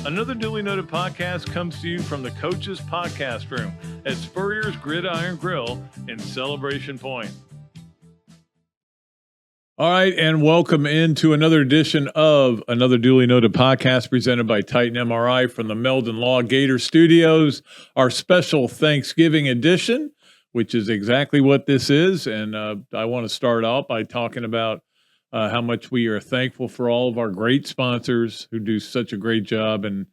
Another Dooley Noted Podcast comes to you from the Coach's Podcast Room at Spurrier's Gridiron Grill in Celebration Point. All right, and welcome into another edition of Another Dooley Noted Podcast presented by Titan MRI from the Meldon Law Gator Studios, our special Thanksgiving edition, which is exactly what this is. And I want to start out by talking about how much we are thankful for all of our great sponsors who do such a great job and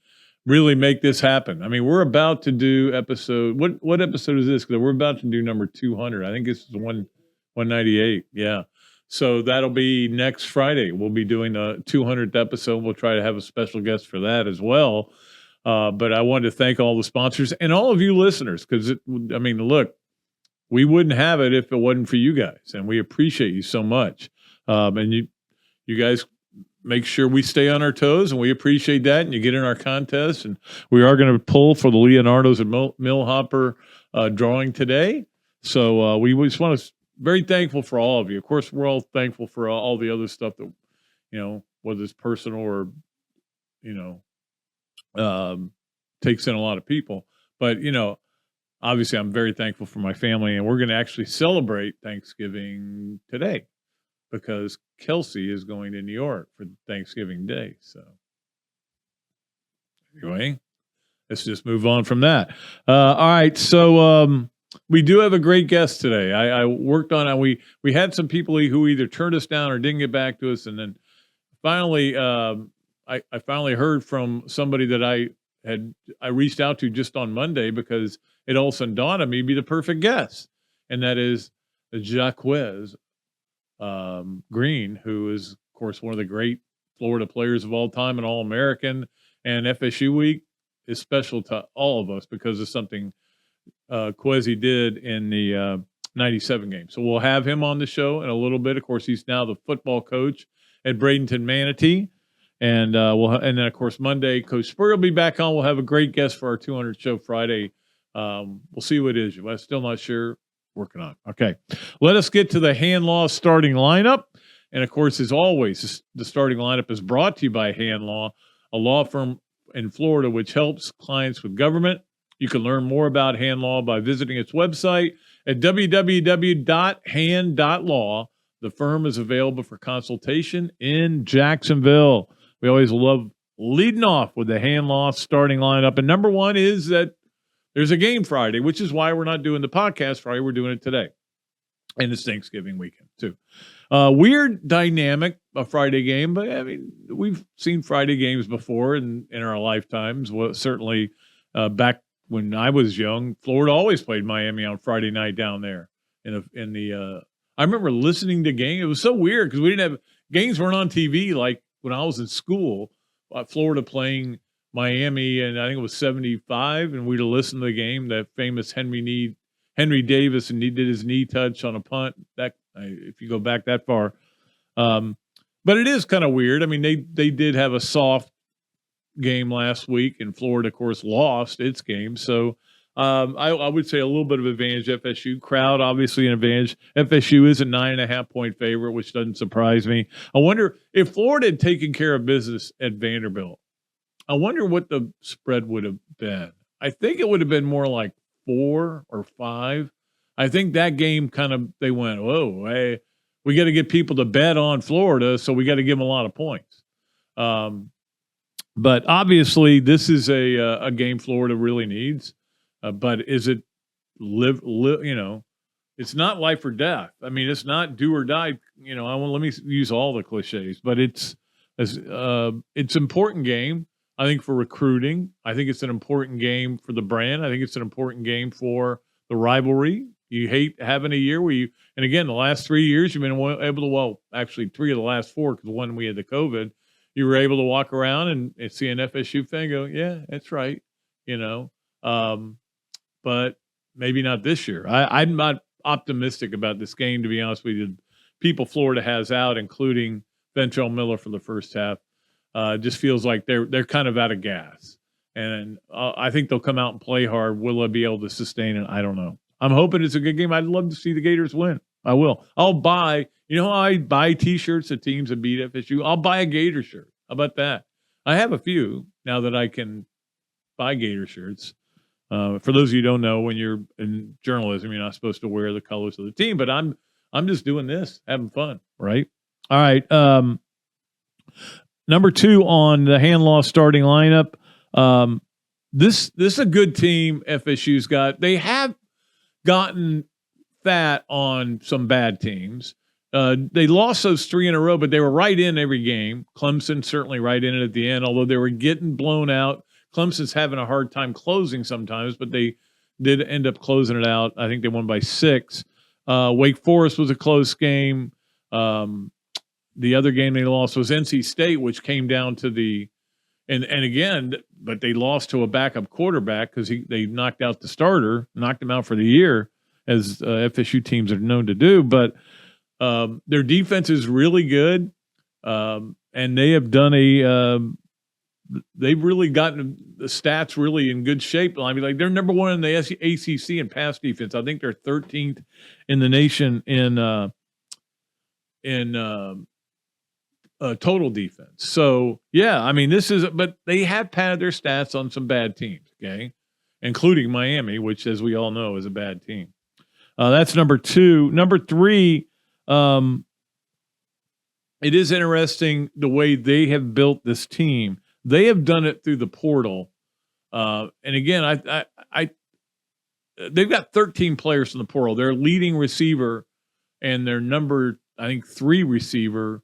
really make this happen. I mean, we're about to do episode, what episode is this? Because we're about to do number 200. I think this is 198. Yeah. So that'll be next Friday. We'll be doing the 200th episode. We'll try to have a special guest for that as well. But I wanted to thank all the sponsors and all of you listeners because, look, we wouldn't have it if it wasn't for you guys. And we appreciate you so much. And you guys make sure we stay on our toes, and we appreciate that. And you get in our contest, and we are going to pull for the Leonardo's of Millhopper drawing today. So we just want to very thankful for all of you. Of course, we're all thankful for all the other stuff that, whether it's personal or, takes in a lot of people. But, obviously I'm very thankful for my family, and we're going to actually celebrate Thanksgiving today, because Kelsey is going to New York for Thanksgiving Day. So anyway, let's just move on from that. All right. So we do have a great guest today. I worked on it. We had some people who either turned us down or didn't get back to us. And then finally, I finally heard from somebody that I reached out to just on Monday, because it all of a sudden dawned on me to be the perfect guest. And that is Jacquez Green, who is, of course, one of the great Florida players of all time, an All-American, and FSU week is special to all of us because of something Quezzy did in the 97 game. So we'll have him on the show in a little bit. Of course, he's now the football coach at Bradenton Manatee. And and then, of course, Monday, Coach Spurrier will be back on. We'll have a great guest for our 200 show Friday. We'll see what it is. I'm still not sure. Working on. Okay. Let us get to the Hand Law starting lineup. And of course, as always, the starting lineup is brought to you by Hand Law, a law firm in Florida which helps clients with government. You can learn more about Hand Law by visiting its website at www.hand.law. The firm is available for consultation in Jacksonville. We always love leading off with the Hand Law starting lineup. And number one is that there's a game Friday, which is why we're not doing the podcast Friday. We're doing it today. And it's Thanksgiving weekend, too. Weird dynamic, a Friday game. But, we've seen Friday games before in our lifetimes. Well, certainly back when I was young, Florida always played Miami on Friday night down there. I remember listening to games. It was so weird because we didn't have – games weren't on TV like when I was in school. Florida playing – Miami, and I think it was 75, and we'd have listened to the game, that famous Henry Davis, and he did his knee touch on a punt. That if you go back that far. But it is kind of weird. They did have a soft game last week, and Florida, of course, lost its game. So I would say a little bit of advantage FSU. Crowd, obviously, an advantage. FSU is a 9.5-point favorite, which doesn't surprise me. I wonder if Florida had taken care of business at Vanderbilt, I wonder what the spread would have been. I think it would have been more like 4 or 5. I think that game they went, whoa, hey, we got to get people to bet on Florida, so we got to give them a lot of points. But obviously, this is a game Florida really needs. But is it it's not life or death. It's not do or die. Let me use all the cliches, but it's important game. I think for recruiting, I think it's an important game for the brand. I think it's an important game for the rivalry. You hate having a year where and again, the last 3 years, you've been able to, actually 3 of the last 4, because one we had the COVID, you were able to walk around and see an FSU fan go, yeah, that's right, but maybe not this year. I'm not optimistic about this game, to be honest with you. People Florida has out, including Ventrell Miller for the first half. Just feels like they're kind of out of gas. And I think they'll come out and play hard. Will they be able to sustain it? I don't know. I'm hoping it's a good game. I'd love to see the Gators win. I will. I'll buy, how I buy T-shirts of teams that beat FSU? I'll buy a Gator shirt. How about that? I have a few, now that I can buy Gator shirts. For those of you who don't know, when you're in journalism, you're not supposed to wear the colors of the team, but I'm just doing this, having fun, right? All right. Number 2 on the hand loss starting lineup. This is a good team FSU's got. They have gotten fat on some bad teams. They lost those 3 in a row, but they were right in every game. Clemson certainly right in it at the end, although they were getting blown out. Clemson's having a hard time closing sometimes, but they did end up closing it out. I think they won by 6. Wake Forest was a close game. The other game they lost was NC State, which came down to the and again, but they lost to a backup quarterback because they knocked out the starter, knocked him out for the year, as FSU teams are known to do. But their defense is really good, and they have done they've really gotten the stats really in good shape. I mean, like they're number 1 in the ACC in pass defense. I think they're 13th in the nation in total defense. So yeah, I mean but they have padded their stats on some bad teams, okay, including Miami, which, as we all know, is a bad team. That's number 2. Number 3. It is interesting the way they have built this team. They have done it through the portal, and again, they've got 13 players in the portal. Their leading receiver and their number, I think, 3 receiver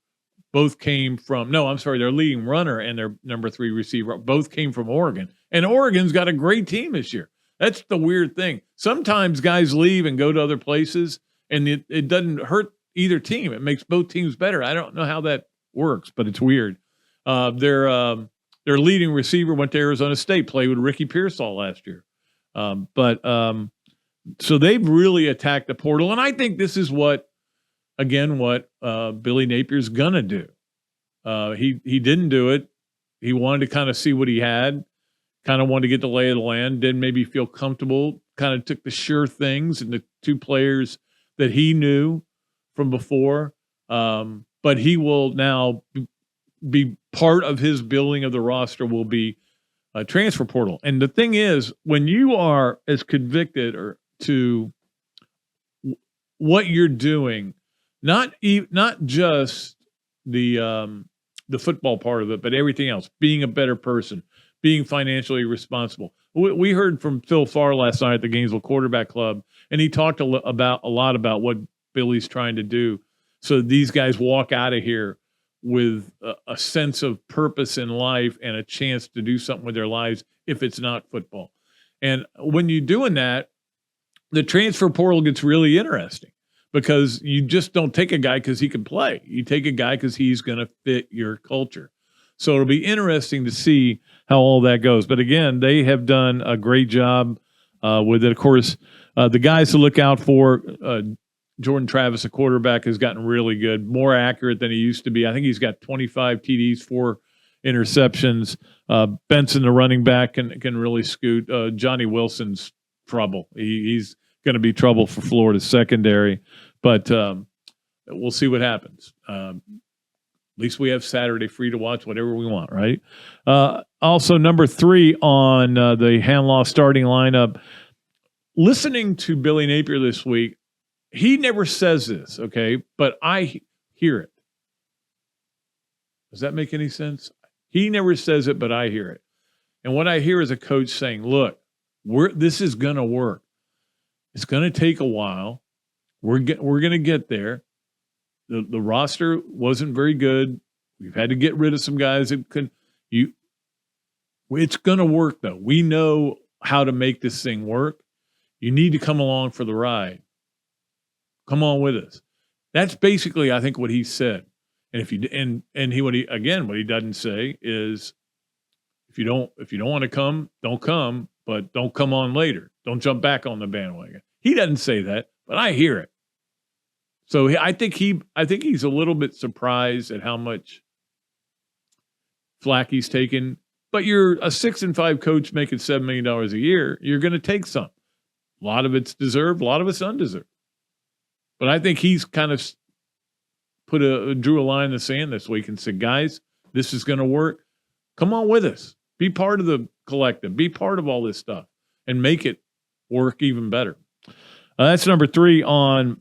both came from. No, I'm sorry, their leading runner and their number 3 receiver both came from Oregon, and Oregon's got a great team this year. That's the weird thing. Sometimes guys leave and go to other places, and it doesn't hurt either team. It makes both teams better. I don't know how that works, but it's weird. Their leading receiver went to Arizona State, played with Ricky Pearsall last year. So they've really attacked the portal. And I think this is what Billy Napier's going to do. He didn't do it. He wanted to kind of see what he had, kind of wanted to get the lay of the land, didn't maybe feel comfortable, kind of took the sure things and the 2 players that he knew from before. But he will now be part of his building of the roster will be a transfer portal. And the thing is, when you are as convicted or to what you're doing, not just the football part of it, but everything else, being a better person, being financially responsible. We heard from Phil Farr last night at the Gainesville Quarterback Club, and he talked a lot about what Billy's trying to do. So these guys walk out of here with a sense of purpose in life and a chance to do something with their lives if it's not football. And when you're doing that, the transfer portal gets really interesting because you just don't take a guy because he can play. You take a guy because he's going to fit your culture. So it'll be interesting to see how all that goes. But again, they have done a great job with it. Of course, the guys to look out for, Jordan Travis, a quarterback, has gotten really good, more accurate than he used to be. I think he's got 25 TDs, 4 interceptions. Benson, the running back, can really scoot. Johnny Wilson's trouble. He's going to be trouble for Florida's secondary, but we'll see what happens. At least we have Saturday free to watch whatever we want, right? Also, number 3 on the hand-loss starting lineup, listening to Billy Napier this week, he never says this, okay, but I hear it. Does that make any sense? He never says it, but I hear it. And what I hear is a coach saying, look, this is going to work. It's going to take a while. We're going to get there. The roster wasn't very good. We've had to get rid of some guys that could. It's going to work, though. We know how to make this thing work. You need to come along for the ride. Come on with us. That's basically, I think, what he said. And what he doesn't say is, if you don't want to come, don't come, but don't come on later. Don't jump back on the bandwagon. He doesn't say that, but I hear it. So I think he's a little bit surprised at how much flack he's taken. But you're a 6-5 coach making $7 million a year. You're going to take some. A lot of it's deserved, a lot of it's undeserved. But I think he's kind of drew a line in the sand this week and said, guys, this is going to work. Come on with us. Be part of the collective. Be part of all this stuff and make it work even better. That's number 3 on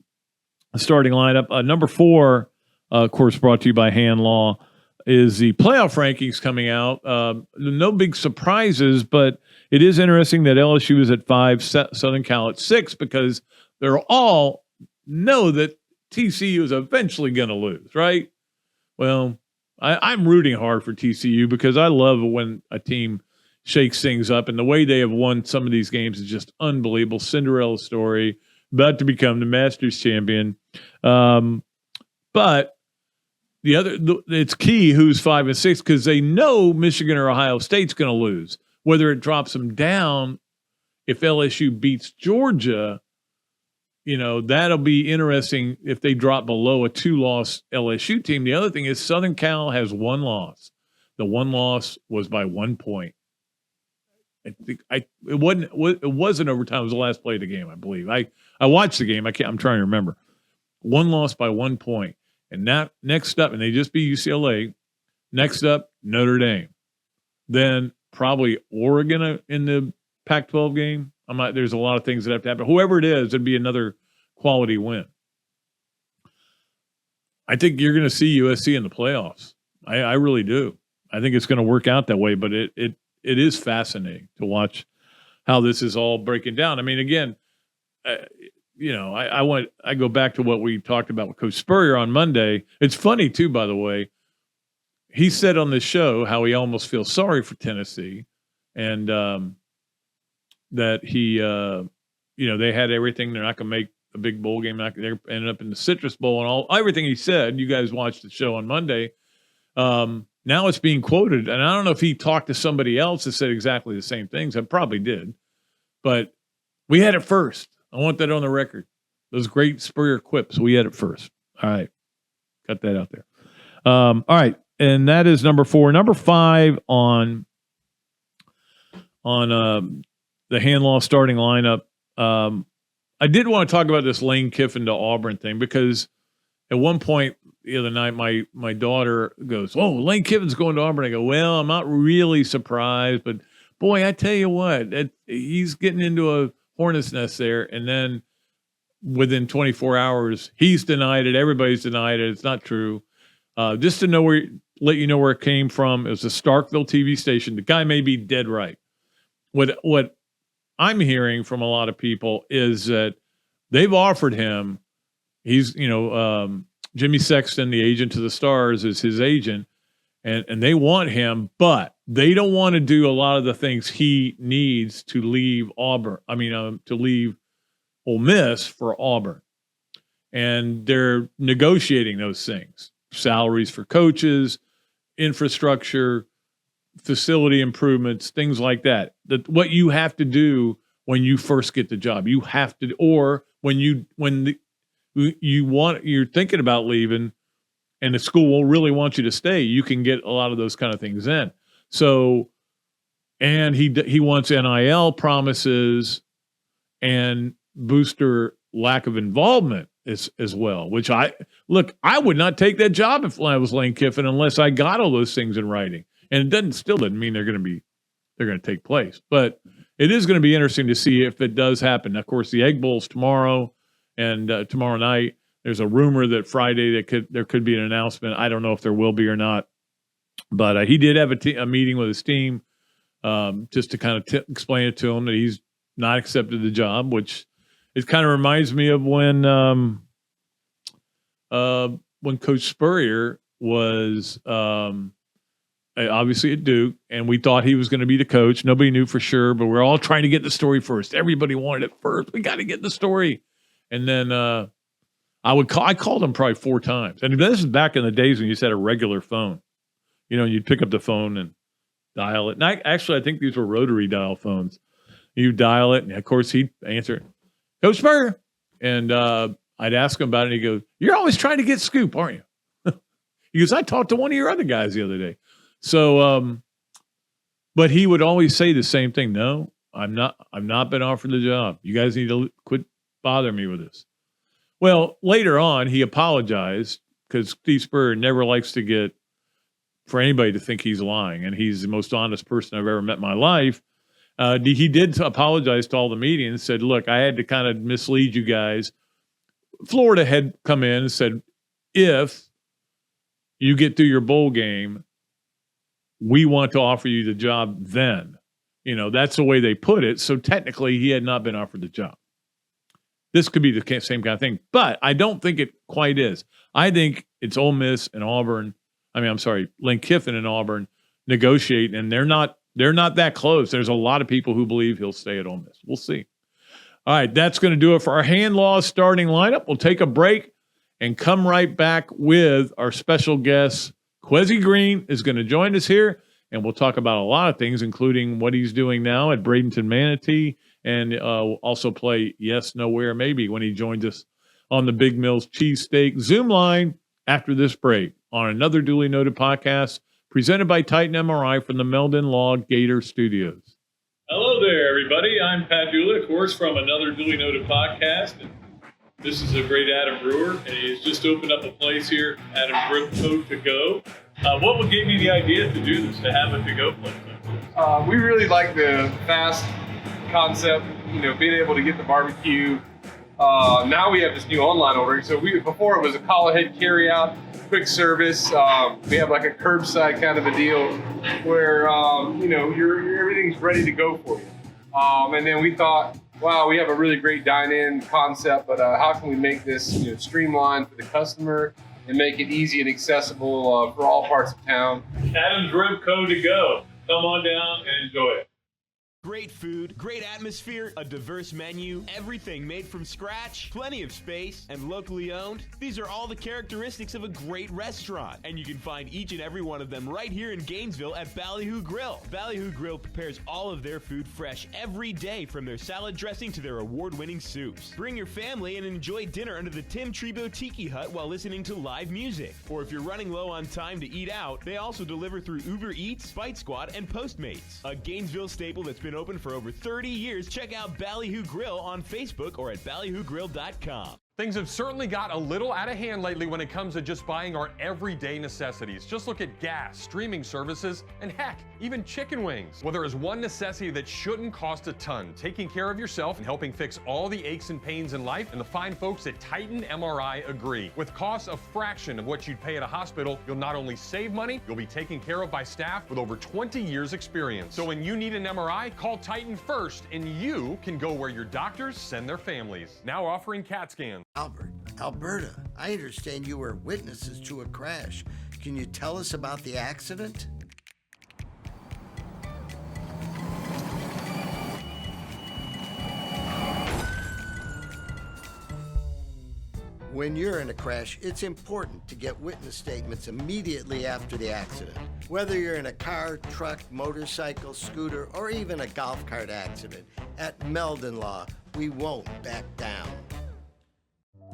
the starting lineup. Number 4, of course, brought to you by Hand Law, is the playoff rankings coming out. No big surprises, but it is interesting that LSU is at 5, Southern Cal at 6, because they're all know that TCU is eventually going to lose, right? Well, I'm rooting hard for TCU because I love when a team shakes things up, and the way they have won some of these games is just unbelievable. Cinderella story, about to become the Masters champion. But it's key who's 5 and 6, because they know Michigan or Ohio State's going to lose. Whether it drops them down, if LSU beats Georgia, that'll be interesting if they drop below a 2-loss LSU team. The other thing is Southern Cal has 1 loss. The 1 loss was by 1 point. I think it wasn't overtime. It was the last play of the game, I believe. I watched the game. I'm trying to remember. 1 loss by 1 point. And that next up, and they just beat UCLA. Next up, Notre Dame. Then probably Oregon in the Pac-12 game. There's a lot of things that have to happen. Whoever it is, it'd be another quality win. I think you're going to see USC in the playoffs. I really do. I think it's going to work out that way, but it is fascinating to watch how this is all breaking down. I mean, again, I go back to what we talked about with Coach Spurrier on Monday. It's funny too, by the way. He said on the show how he almost feels sorry for Tennessee, and that he, they had everything. They're not going to make a big bowl game. They ended up in the Citrus Bowl and everything he said. You guys watched the show on Monday. Now it's being quoted, and I don't know if he talked to somebody else that said exactly the same things. I probably did, but we had it first. I want that on the record. Those great Spurrier quips. We had it first. All right. Got that out there. All right. And that is number 4. Number 5 on the Hand Law starting lineup. I did want to talk about this Lane Kiffin to Auburn thing, because at one point the other night, my daughter goes, "Oh, Lane Kiffin's going to Auburn." I go, "Well, I'm not really surprised, but boy, I tell you what, he's getting into a hornet's nest there." And then within 24 hours, he's denied it. Everybody's denied it. It's not true. Just to let you know where it came from. It was a Starkville TV station. The guy may be dead right. What I'm hearing from a lot of people is that they've offered him. He's, Jimmy Sexton, the agent to the Stars, is his agent, and they want him, but they don't want to do a lot of the things he needs to leave Auburn. To leave Ole Miss for Auburn. And they're negotiating those things. Salaries for coaches, infrastructure, facility improvements, things like that. What you have to do when you first get the job. You have to, or when you're thinking about leaving and the school will really want you to stay, you can get a lot of those kind of things in. So, and he wants NIL promises and booster lack of involvement as well, which I would not take that job if I was Lane Kiffin unless I got all those things in writing. And it still doesn't mean they're going to take place, but it is going to be interesting to see if it does happen. Of course, the Egg Bowl's tomorrow, and tomorrow night there's a rumor that Friday there could be an announcement. I don't know if there will be or not, but he did have a meeting with his team just to kind of explain it to him that he's not accepted the job, which it kind of reminds me of when Coach Spurrier was obviously at Duke, and we thought he was going to be the coach. Nobody knew for sure, but we're all trying to get the story first. Everybody wanted it first. We got to get the story. And then I called him probably 4 times. And this is back in the days when you just had a regular phone. You'd pick up the phone and dial it. And I think these were rotary dial phones. You dial it, and of course he'd answer, "Coach Spurrier." And I'd ask him about it, and he'd go, "You're always trying to get scoop, aren't you?" He goes, "I talked to one of your other guys the other day." So, but he would always say the same thing. "No, I've not been offered the job. You guys need to quit bothering me with this." Well, later on, he apologized because Steve Spurrier never likes to get for anybody to think he's lying, and he's the most honest person I've ever met in my life. He did apologize to all the media and said, look, I had to kind of mislead you guys. Florida had come in and said, if you get through your bowl game, we want to offer you the job then. That's the way they put it. So technically, he had not been offered the job. This could be the same kind of thing, but I don't think it quite is. I think it's Ole Miss and Auburn. Lane Kiffin and Auburn negotiate, and they're not that close. There's a lot of people who believe he'll stay at Ole Miss. We'll see. All right, that's going to do it for our Hand Laws starting lineup. We'll take a break and come right back with our special guest. Jacquez Green is going to join us here, and we'll talk about a lot of things, including what he's doing now at Bradenton Manatee, and also play Yes, No, Where, Maybe when he joins us on the Big Mills Cheesesteak Zoom line after this break on Another Dooley Noted Podcast, presented by Titan MRI from the Meldon Law Gator Studios. Hello there, everybody. I'm Pat Dooley, of course, from Another Dooley Noted Podcast. And this is a great Adam Brewer, and he's just opened up a place here, Adam Dripco To Go. What gave you the idea to do this, to have a to-go place? We really like the fast concept, being able to get the barbecue. Now we have this new online ordering. So before it was a call ahead carry out, quick service. We have like a curbside kind of a deal where everything's ready to go for you. And then we thought, wow, we have a really great dine-in concept, but how can we make this streamlined for the customer and make it easy and accessible for all parts of town? Adam Dripco To Go. Come on down and enjoy it. Great food, great atmosphere, a diverse menu, everything made from scratch, plenty of space, and locally owned. These are all the characteristics of a great restaurant, and you can find each and every one of them right here in Gainesville at Ballyhoo Grill. Ballyhoo Grill prepares all of their food fresh every day, from their salad dressing to their award-winning soups. Bring your family and enjoy dinner under the Tim Trebo Tiki Hut while listening to live music. Or if you're running low on time to eat out, they also deliver through Uber Eats, Bite Squad, and Postmates. A Gainesville staple that's been open for over 30 years. Check out Ballyhoo Grill on Facebook or at ballyhoogrill.com. Things have certainly got a little out of hand lately when it comes to just buying our everyday necessities. Just look at gas, streaming services, and heck, even chicken wings. Well, there is one necessity that shouldn't cost a ton: taking care of yourself and helping fix all the aches and pains in life, and the fine folks at Titan MRI agree. With costs a fraction of what you'd pay at a hospital, you'll not only save money, you'll be taken care of by staff with over 20 years experience. So when you need an MRI, call Titan first, and you can go where your doctors send their families. Now offering CAT scans. Alberta, I understand you were witnesses to a crash. Can you tell us about the accident? When you're in a crash, it's important to get witness statements immediately after the accident. Whether you're in a car, truck, motorcycle, scooter, or even a golf cart accident, at Meldon Law, we won't back down.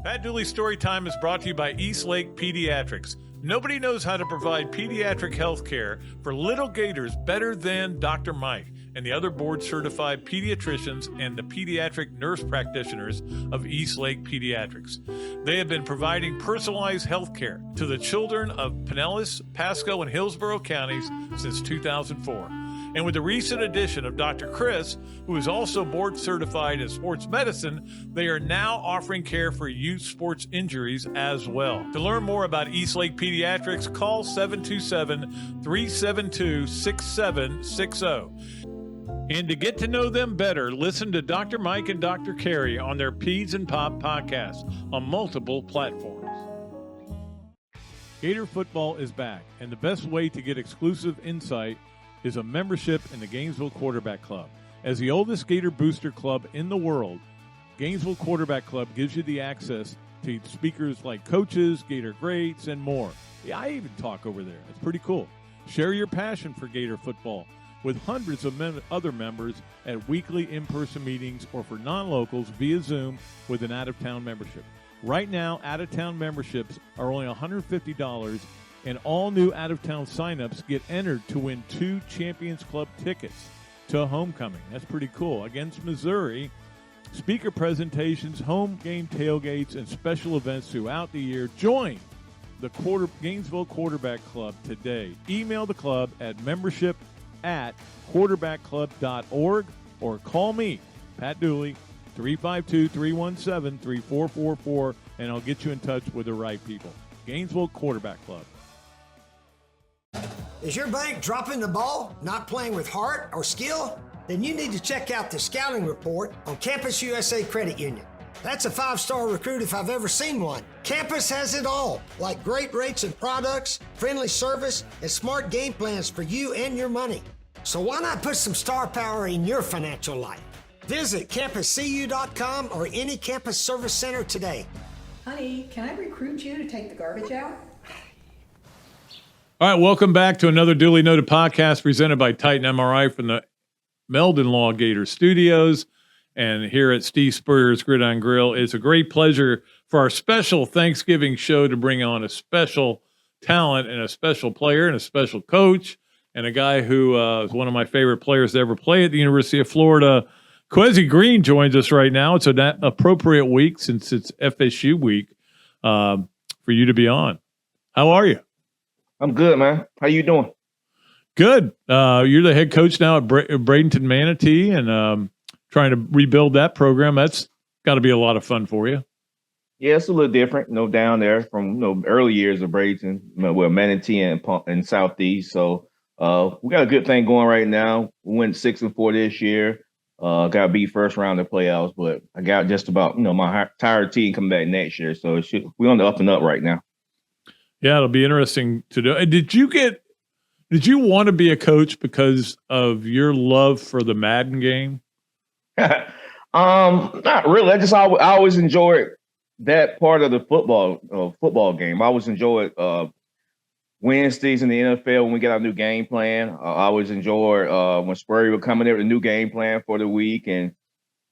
Pat Dooley's Storytime is brought to you by East Lake Pediatrics. Nobody knows how to provide pediatric health care for little Gators better than Dr. Mike and the other board-certified pediatricians and the pediatric nurse practitioners of East Lake Pediatrics. They have been providing personalized health care to the children of Pinellas, Pasco, and Hillsborough counties since 2004. And with the recent addition of Dr. Chris, who is also board certified in sports medicine, they are now offering care for youth sports injuries as well. To learn more about East Lake Pediatrics, call 727-372-6760. And to get to know them better, listen to Dr. Mike and Dr. Carey on their Peds and Pop podcast on multiple platforms. Gator football is back, and the best way to get exclusive insight is a membership in the Gainesville Quarterback Club. As the oldest Gator booster club in the world, Gainesville Quarterback Club gives you the access to speakers like coaches, Gator Greats, and more. Yeah, I even talk over there. It's pretty cool. Share your passion for Gator football with hundreds of other members at weekly in-person meetings or for non-locals via Zoom with an out-of-town membership. Right now, out-of-town memberships are only $150, and all new out-of-town signups get entered to win 2 Champions Club tickets to homecoming. That's pretty cool. Against Missouri, speaker presentations, home game tailgates, and special events throughout the year. Join the Gainesville Quarterback Club today. Email the club at membership@quarterbackclub.org or call me, Pat Dooley, 352-317-3444, and I'll get you in touch with the right people. Gainesville Quarterback Club. Is your bank dropping the ball, not playing with heart or skill? Then you need to check out the scouting report on Campus USA Credit Union. That's a 5-star recruit if I've ever seen one. Campus has it all, like great rates and products, friendly service, and smart game plans for you and your money. So why not put some star power in your financial life? Visit campuscu.com or any campus service center today. Honey, can I recruit you to take the garbage out? All right, welcome back to another Dooley Noted Podcast presented by Titan MRI from the Meldon Law Gator Studios and here at Steve Spurrier's Gridiron Grill. It's a great pleasure for our special Thanksgiving show to bring on a special talent and a special player and a special coach and a guy who is one of my favorite players to ever play at the University of Florida. Jacquez Green joins us right now. It's an appropriate week since it's FSU week for you to be on. How are you? I'm good, man. How you doing? Good. You're the head coach now at Bradenton Manatee and trying to rebuild that program. That's got to be a lot of fun for you. Yeah, it's a little different, down there from, early years of Bradenton, Manatee and Southeast. So we got a good thing going right now. We went 6-4 this year. Got to be first round of playoffs, but I got just about, my entire team coming back next year. So we're on the up and up right now. Yeah, it'll be interesting to do. Did you want to be a coach because of your love for the Madden game? Not really. I always enjoyed that part of the football game. I always enjoyed Wednesdays in the NFL when we get our new game plan. I always enjoyed when Spurrier would come in there with a new game plan for the week and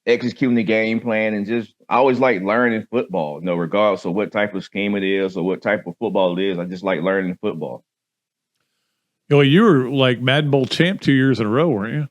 executing the game plan, and I always like learning football, regardless of what type of scheme it is or what type of football it is. I just like learning football. You were like Madden Bowl champ 2 years in a row, weren't you?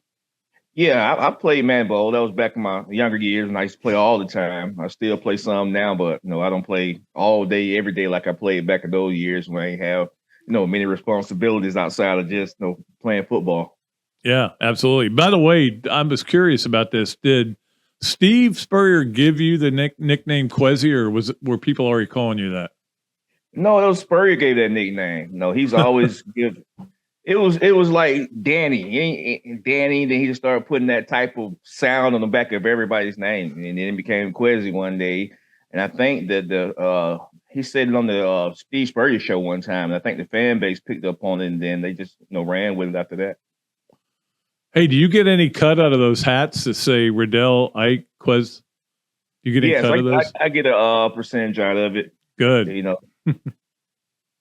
Yeah, I played Madden Bowl. That was back in my younger years, and I used to play all the time. I still play some now, but I don't play all day, every day like I played back in those years when I have many responsibilities outside of just playing football. Yeah, absolutely. By the way, I was curious about this. Did Steve Spurrier give you the nickname Quezzy, or were people already calling you that? No, it was Spurrier gave that nickname. No, he's always give. It was like Danny. Danny. Then he just started putting that type of sound on the back of everybody's name, and then it became Quezzy one day. And I think that he said it on the Steve Spurrier show one time. And I think the fan base picked up on it, and then they just ran with it after that. Hey, do you get any cut out of those hats that say Riddell, Ike, Quez? Do you get any cut of those? I get a percentage out of it. Good.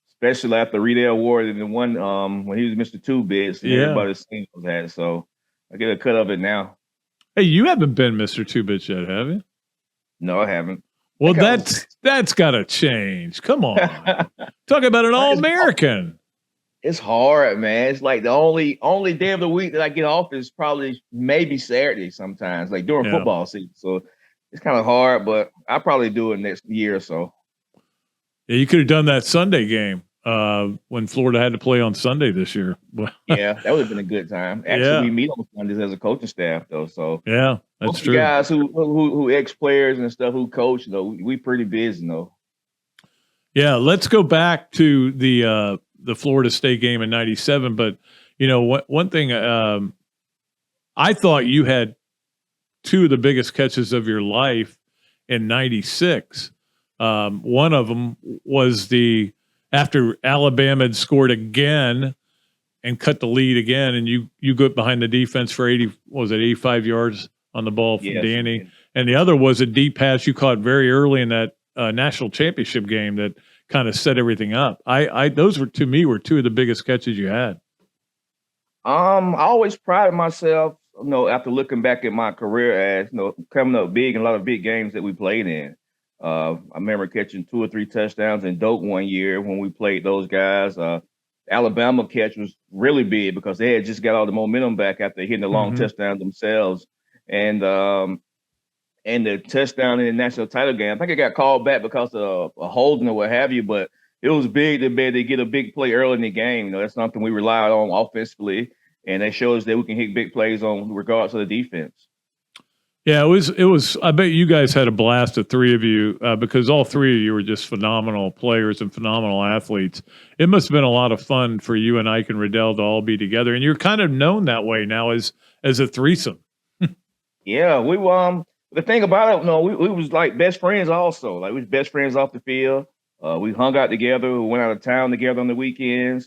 Especially after Riddell wore it in the one when he was Mr. Two Bits. Everybody's seen those hats, so I get a cut of it now. Hey, you haven't been Mr. Two Bits yet, have you? No, I haven't. Well, that's got to change. Come on. Talk about an All-American. It's hard, man. It's like the only day of the week that I get off is probably maybe Saturday sometimes, like during football season. So it's kind of hard, but I'll probably do it next year or so. Yeah, you could have done that Sunday game when Florida had to play on Sunday this year. Yeah, that would have been a good time. Actually, we meet on Sundays as a coaching staff, though. So yeah, that's true. Guys who ex-players and stuff who coach, we pretty busy, Yeah, let's go back to the Florida State game in '97. But one thing, I thought you had two of the biggest catches of your life in '96. One of them was after Alabama had scored again and cut the lead again, and you go behind the defense for 85 yards on the ball from Danny. And the other was a deep pass you caught very early in that national championship game that kind of set everything up. Those were, to me, two of the biggest catches you had. I always prided myself, after looking back at my career as, coming up big in a lot of big games that we played in. I remember catching 2 or 3 touchdowns in Doak one year when we played those guys. Alabama catch was really big because they had just got all the momentum back after hitting the long touchdown themselves. And the touchdown in the national title game, I think it got called back because of a holding or what have you, but it was big to be able to get a big play early in the game. That's something we relied on offensively, and they showed us that we can hit big plays on regardless of the defense. Yeah, it was. I bet you guys had a blast, the three of you, because all three of you were just phenomenal players and phenomenal athletes. It must have been a lot of fun for you and Ike and Riddell to all be together, and you're kind of known that way now as a threesome. Yeah, we the thing about it, we was like best friends also. Like we was best friends off the field. We hung out together. We went out of town together on the weekends.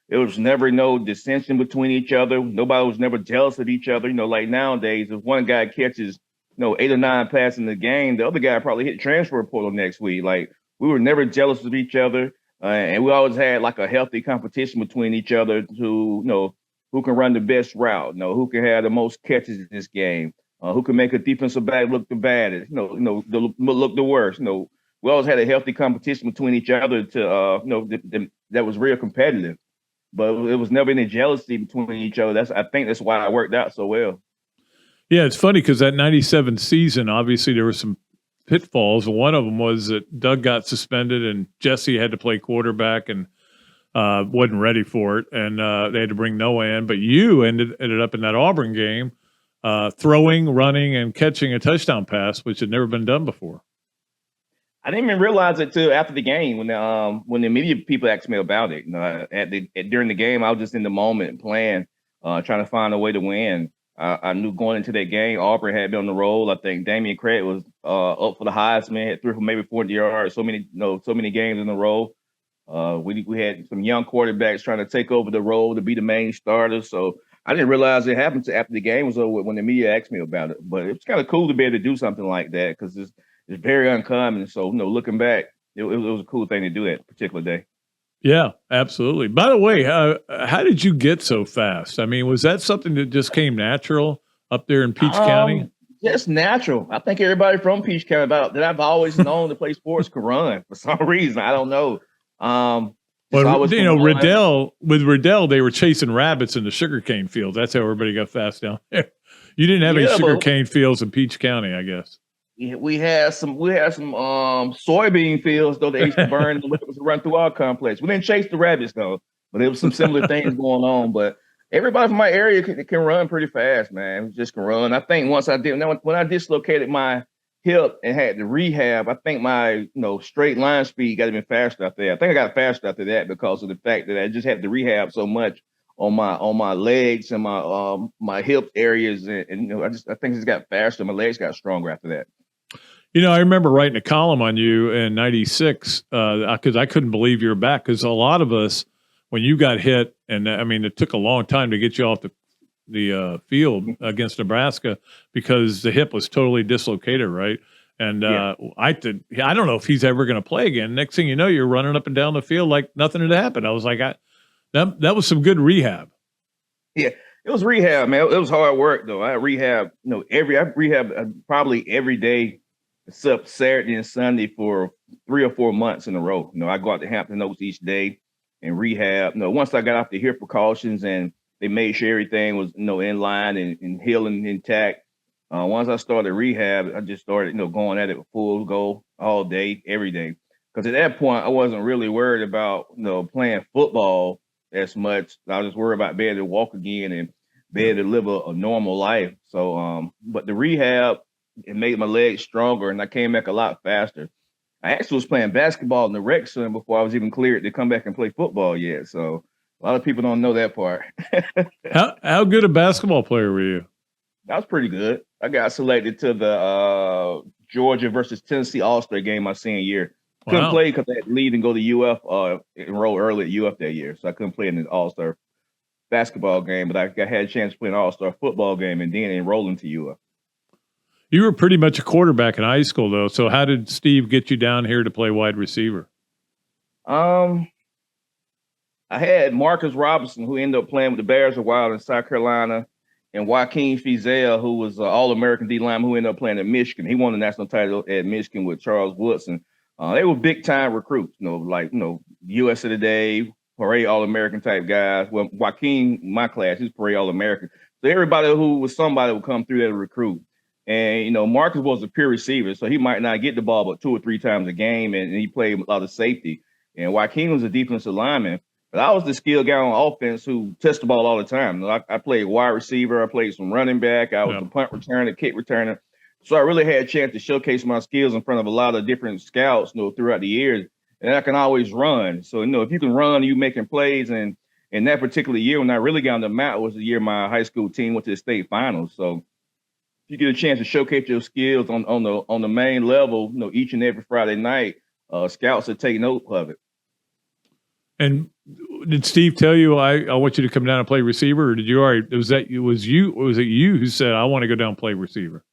There was never no dissension between each other. Nobody was never jealous of each other. Like nowadays, if one guy catches, 8 or 9 passes in the game, the other guy probably hit transfer portal next week. Like we were never jealous of each other. And we always had like a healthy competition between each other to, who can run the best route, who can have the most catches in this game, who can make a defensive back look the baddest, look the worst. We always had a healthy competition between each other to, that was real competitive. But it was never any jealousy between each other. I think that's why it worked out so well. Yeah, it's funny because that 97 season, obviously there were some pitfalls. One of them was that Doug got suspended and Jesse had to play quarterback and wasn't ready for it. And they had to bring Noah in. But you ended up in that Auburn game throwing, running, and catching a touchdown pass, which had never been done before. I didn't even realize it till after the game when the media people asked me about it. During the game, I was just in the moment playing, trying to find a way to win. I knew going into that game, Auburn had been on the roll. I think Damian Craig was up for the Heisman, had 3 for maybe 40 yards. So many games in a row. We had some young quarterbacks trying to take over the role to be the main starter. So I didn't realize it happened after the game was over when the media asked me about it. But it was kind of cool to be able to do something like that because it's very uncommon. So, looking back, it was a cool thing to do that particular day. Yeah, absolutely. By the way, how did you get so fast? I mean, was that something that just came natural up there in Peach County? Just natural. I think everybody from Peach County that I've always known to play sports could run for some reason. I don't know. With Riddell, they were chasing rabbits in the sugarcane fields. That's how everybody got fast down there. You didn't have any sugarcane fields in Peach County, I guess. We had some soybean fields though they used to burn and liquids run through our complex. We didn't chase the rabbits though, but there was some similar things going on. But everybody from my area can run pretty fast, man. We just can run. I think when I dislocated my hip and had to rehab, I think my straight line speed got even faster after that. I think I got faster after that because of the fact that I just had to rehab so much on my legs and my hip areas, and I think it just got faster. My legs got stronger after that. I remember writing a column on you in '96 because I couldn't believe you were back. Because a lot of us, when you got hit, and I mean, it took a long time to get you off the field against Nebraska because the hip was totally dislocated, right? And I don't know if he's ever going to play again. Next thing you know, you're running up and down the field like nothing had happened. I was like, that was some good rehab. Yeah, it was rehab, man. It was hard work though. I rehab, probably every day except Saturday and Sunday for 3 or 4 months in a row. I go out to Hampton Oaks each day and rehab. Once I got off the hip precautions and they made sure everything was in line and healing intact. Once I started rehab, I just started going at it with full go all day, every day. Because at that point, I wasn't really worried about playing football as much. I was just worried about being able to walk again and be able to live a normal life. So, but the rehab, it made my legs stronger and I came back a lot faster. I actually was playing basketball in the rec center before I was even cleared to come back and play football yet. So a lot of people don't know that part. How good a basketball player were you? I was pretty good. I got selected to the Georgia versus Tennessee All-Star game my senior year. Couldn't play because I had to leave and go to UF, enroll early at UF that year. So I couldn't play in the All-Star basketball game, but I had a chance to play an All-Star football game and then enroll into UF. You were pretty much a quarterback in high school, though. So how did Steve get you down here to play wide receiver? I had Marcus Robinson, who ended up playing with the Bears a while in South Carolina, and Joaquin Fizel, who was an All-American D-lineman who ended up playing at Michigan. He won the national title at Michigan with Charles Woodson. They were big-time recruits, USA Today, Parade All-American type guys. Well, Joaquin, my class, he's Parade All-American. So everybody who was somebody would come through that recruit. And, Marcus was a pure receiver, so he might not get the ball but 2 or 3 times a game, and he played a lot of safety. And Joaquin was a defensive lineman. But I was the skill guy on offense who touched the ball all the time. I played wide receiver. I played some running back. I was the punt returner, kick returner. So I really had a chance to showcase my skills in front of a lot of different scouts, throughout the years. And I can always run. So, if you can run, you making plays. And in that particular year, when I really got on the map, was the year my high school team went to the state finals. So if you get a chance to showcase your skills on the main level, each and every Friday night, scouts will take note of it. And did Steve tell you I want you to come down and play receiver, or did you already? Was it you who said I want to go down and play receiver?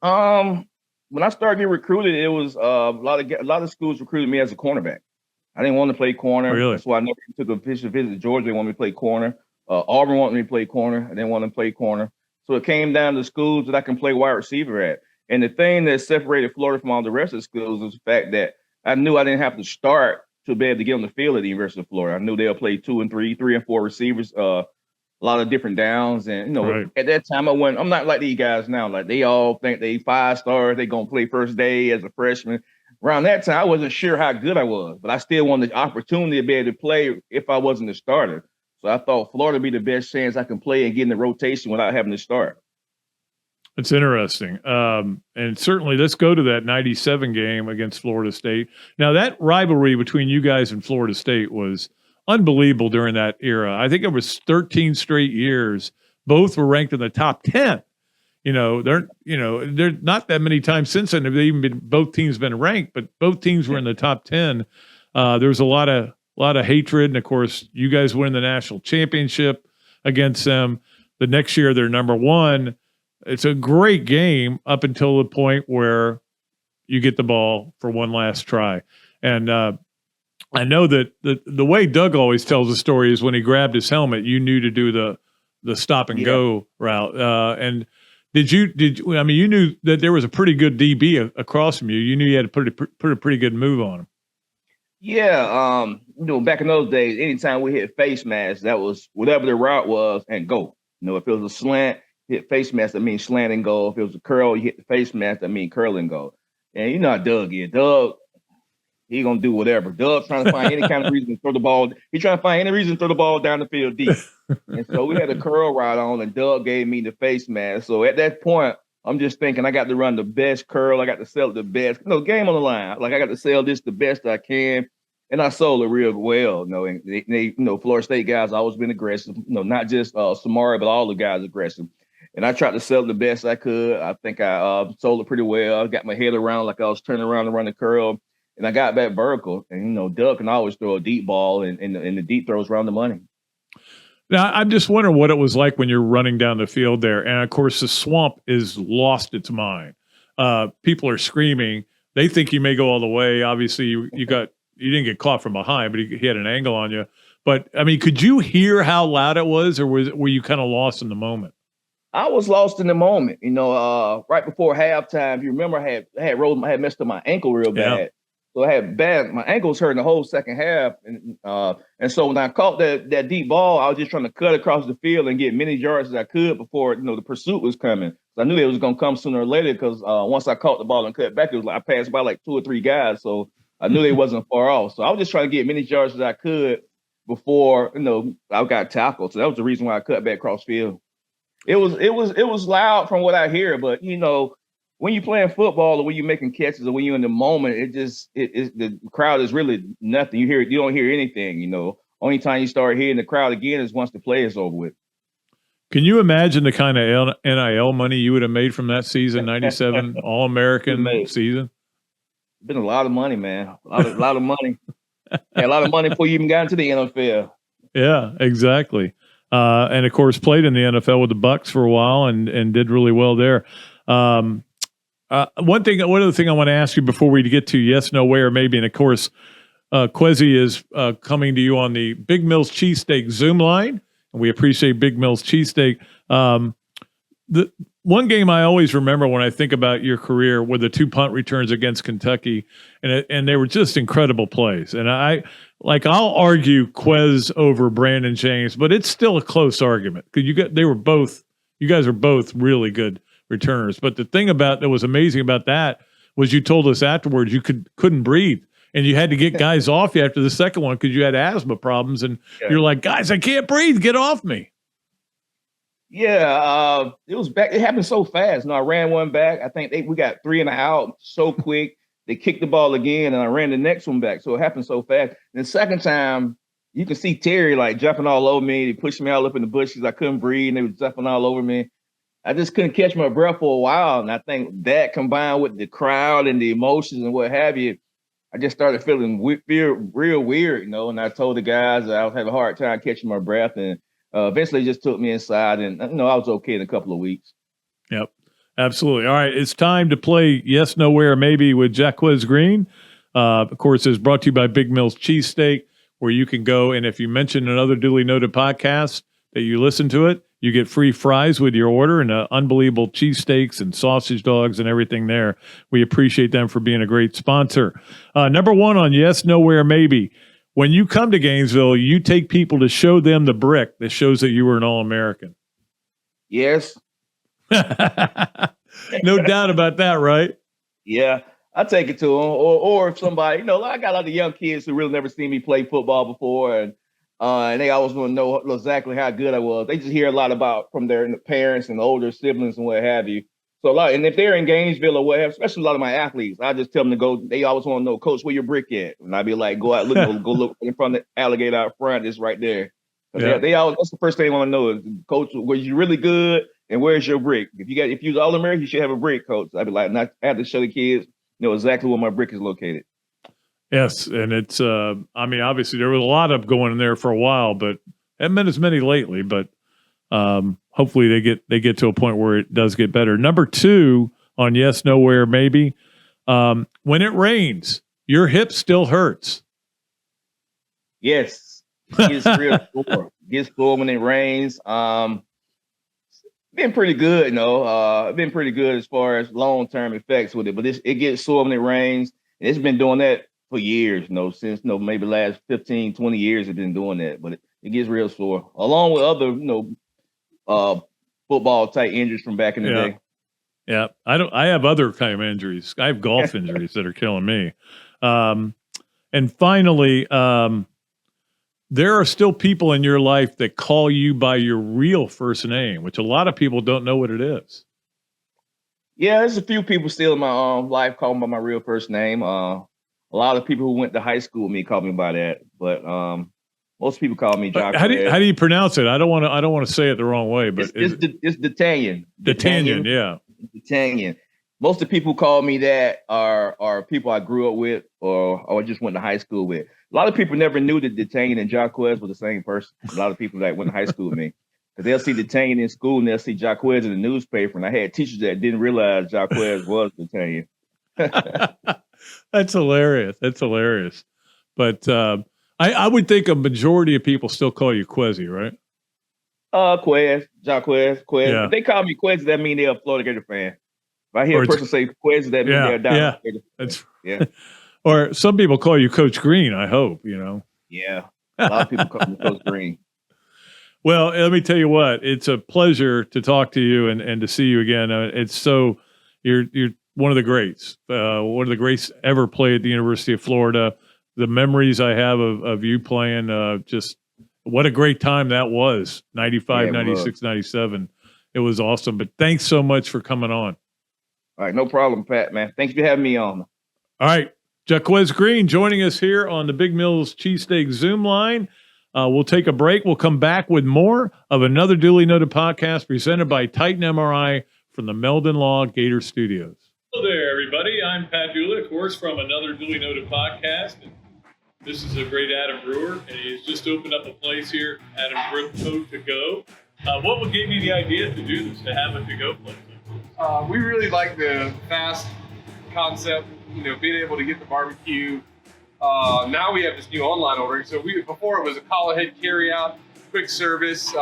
When I started getting recruited, it was a lot of schools recruited me as a cornerback. I didn't want to play corner. Really? That's why I never took a visit to Georgia. They wanted me to play corner. Auburn wanted me to play corner. I didn't want to play corner. So it came down to schools that I can play wide receiver at. And the thing that separated Florida from all the rest of the schools was the fact that I knew I didn't have to start to be able to get on the field at the University of Florida. I knew they'll play 2 and 3, 3 and 4 receivers, a lot of different downs. And, At that time I'm not like these guys now. Like they all think they 5 stars, they going to play first day as a freshman. Around that time, I wasn't sure how good I was, but I still wanted the opportunity to be able to play if I wasn't a starter. So I thought Florida would be the best chance I can play and get in the rotation without having to start. It's interesting. And certainly let's go to that 97 game against Florida State. Now, that rivalry between you guys and Florida State was unbelievable during that era. I think it was 13 straight years. Both were ranked in the top 10. They're not that many times since then have they even been, both teams been ranked, but both teams were in the top 10. There was a lot of hatred. And of course, you guys win the national championship against them. The next year, they're number 1. It's a great game up until the point where you get the ball for one last try. And I know that the way Doug always tells the story is when he grabbed his helmet, you knew to do the stop and go route. And you knew that there was a pretty good DB across from you. You knew you had to put a pretty good move on him. Yeah. Back in those days, anytime we hit face mask, that was whatever the route was and go. If it was a slant, hit face mask, that means slant and go. If it was a curl, you hit the face mask, that means curl and go. And you know how Doug is. Doug, he gonna do whatever. Doug trying to find any kind of reason to throw the ball. He trying to find any reason to throw the ball down the field deep. And so we had a curl route on, and Doug gave me the face mask. So at that point, I'm just thinking I got to run the best curl. I got to sell it the best. Game on the line. Like I got to sell this the best I can. And I sold it real well. And they Florida State guys always been aggressive. Not just Samari, but all the guys aggressive. And I tried to sell it the best I could. I think I sold it pretty well. I got my head around like I was turning around to run the curl. And I got back vertical. And, Doug can always throw a deep ball, and the deep throws around the money. Now, I'm just wondering what it was like when you're running down the field there. And, of course, the swamp is lost its mind. People are screaming. They think you may go all the way. Obviously, you didn't get caught from behind, but he had an angle on you. But, could you hear how loud it was, or were you kind of lost in the moment? I was lost in the moment. Right before halftime, if you remember, I had messed up my ankle real bad. Yeah. So my ankle was hurting the whole second half. And so when I caught that deep ball, I was just trying to cut across the field and get many yards as I could before, the pursuit was coming. So I knew it was going to come sooner or later because once I caught the ball and cut back, it was like I passed by like 2 or 3 guys. So I knew they wasn't far off. So I was just trying to get many yards as I could before, I got tackled. So that was the reason why I cut back across field. It was loud from what I hear, but when you're playing football or when you're making catches or when you're in the moment, the crowd is really nothing. You don't hear anything. Only time you start hearing the crowd again is once the play is over with. Can you imagine the kind of NIL money you would have made from that season, 97 All-American season? Been a lot of money, man. A lot of money. Yeah, a lot of money before you even got into the NFL. Yeah, exactly. And of course, played in the NFL with the Bucks for a while and did really well there. One other thing I want to ask you before we get to yes, no, where, maybe, and of course, Kwesi is coming to you on the Big Mills Cheesesteak Zoom line, and we appreciate Big Mills Cheesesteak. The one game I always remember when I think about your career were the 2 punt returns against Kentucky, and they were just incredible plays. And I'll argue Quez over Brandon James, but it's still a close argument because you guys are both really good returners. But the thing that was amazing about that was you told us afterwards you couldn't breathe. and you had to get guys off you after the second one because you had asthma problems, and you're like, guys, I can't breathe. Get off me. Yeah, it was back. It happened so fast. I ran one back. I think we got 3 and an out so quick. They kicked the ball again, and I ran the next one back. So it happened so fast. And the second time, you can see Terry like jumping all over me. He pushed me all up in the bushes. I couldn't breathe, and they was jumping all over me. I just couldn't catch my breath for a while. And I think that combined with the crowd and the emotions and what have you, I just started feeling real weird, And I told the guys that I was having a hard time catching my breath, and eventually just took me inside, and I was okay in a couple of weeks. Yep, absolutely. All right, it's time to play Yes, No, Where, Maybe with Jacquez Green. Of course, it's brought to you by Big Mill's Cheesesteak, where you can go, and if you mention Another Dooley Noted Podcast that you listen to it, you get free fries with your order and unbelievable cheesesteaks and sausage dogs and everything there. We appreciate them for being a great sponsor. Number one on Yes, No, Where, Maybe. When you come to Gainesville, you take people to show them the brick that shows that you were an All-American. Yes. No doubt about that, right? Yeah, I take it to them. Or if somebody, I got a lot of young kids who really never seen me play football before, and they always want to know exactly how good I was. They just hear a lot from their parents and older siblings and what have you. So and if they're in Gainesville or whatever, especially a lot of my athletes, I just tell them to go. They always want to know, Coach, where your brick at? And I'd be like, go out, go look in front of the alligator out front. It's right there. Yeah. They always, that's the first thing they want to know is, Coach, was you really good? And where's your brick? If you was All-American, you should have a brick, Coach. I'd be like, I have to show the kids exactly where my brick is located. Yes, and it's obviously there was a lot of going in there for a while, but haven't been as many lately. But hopefully they get to a point where it does get better. Number two on Yes, No, Where, Maybe. When it rains, your hip still hurts. Yes, it gets real sore. Gets sore when it rains. Been pretty good, been pretty good as far as long-term effects with it, but it gets sore when it rains. And it's been doing that for years, since maybe last 15, 20 years it's been doing that, but it gets real sore, along with other, football type injuries from back in the day. Yeah. I have other kind of injuries. I have golf injuries that are killing me. And finally, there are still people in your life that call you by your real first name, which a lot of people don't know what it is. Yeah, there's a few people still in my life call me by my real first name. A lot of people who went to high school with me call me by that, but most people call me Jacquez. How do you pronounce it? I don't want to say it the wrong way, but it's D'Artagnan. D'Artagnan, yeah. D'Artagnan. Most of the people who call me that are people I grew up with or just went to high school with. A lot of people never knew that D'Artagnan and Jacquez were the same person. A lot of people that went to high school with me. Because they'll see D'Artagnan in school and they'll see Jacquez in the newspaper. And I had teachers that didn't realize Jacquez was D'Artagnan. That's hilarious. But I would think a majority of people still call you Quezzy, right? Jacquez. Yeah. If they call me Quezzy, that means they're a Florida Gator fan. If I hear a person say Quezzy, that means they're down. Yeah. Or some people call you Coach Green, I hope, Yeah. A lot of people call me Coach Green. Well, let me tell you what, it's a pleasure to talk to you and to see you again. You're one of the greats, ever played at the University of Florida. The memories I have of you playing, just what a great time that was, 95, 96, 97. It was awesome. But thanks so much for coming on. All right, no problem, Pat, man. Thanks for having me on. All right, Jacquez Green joining us here on the Big Mills Cheesesteak Zoom line. We'll take a break. We'll come back with more of Another Dooley Noted Podcast presented by Titan MRI from the Meldon Law Gator Studios. Hello there, everybody. I'm Pat Dooley, of course, from Another Dooley Noted Podcast. And this is a great Adam Brewer, and he's just opened up a place here, Adam Brewer To Go. What would give you the idea to do this, to have a to-go place? We really like the fast concept, being able to get the barbecue. Now we have this new online ordering. So before it was a call ahead carry out, quick service.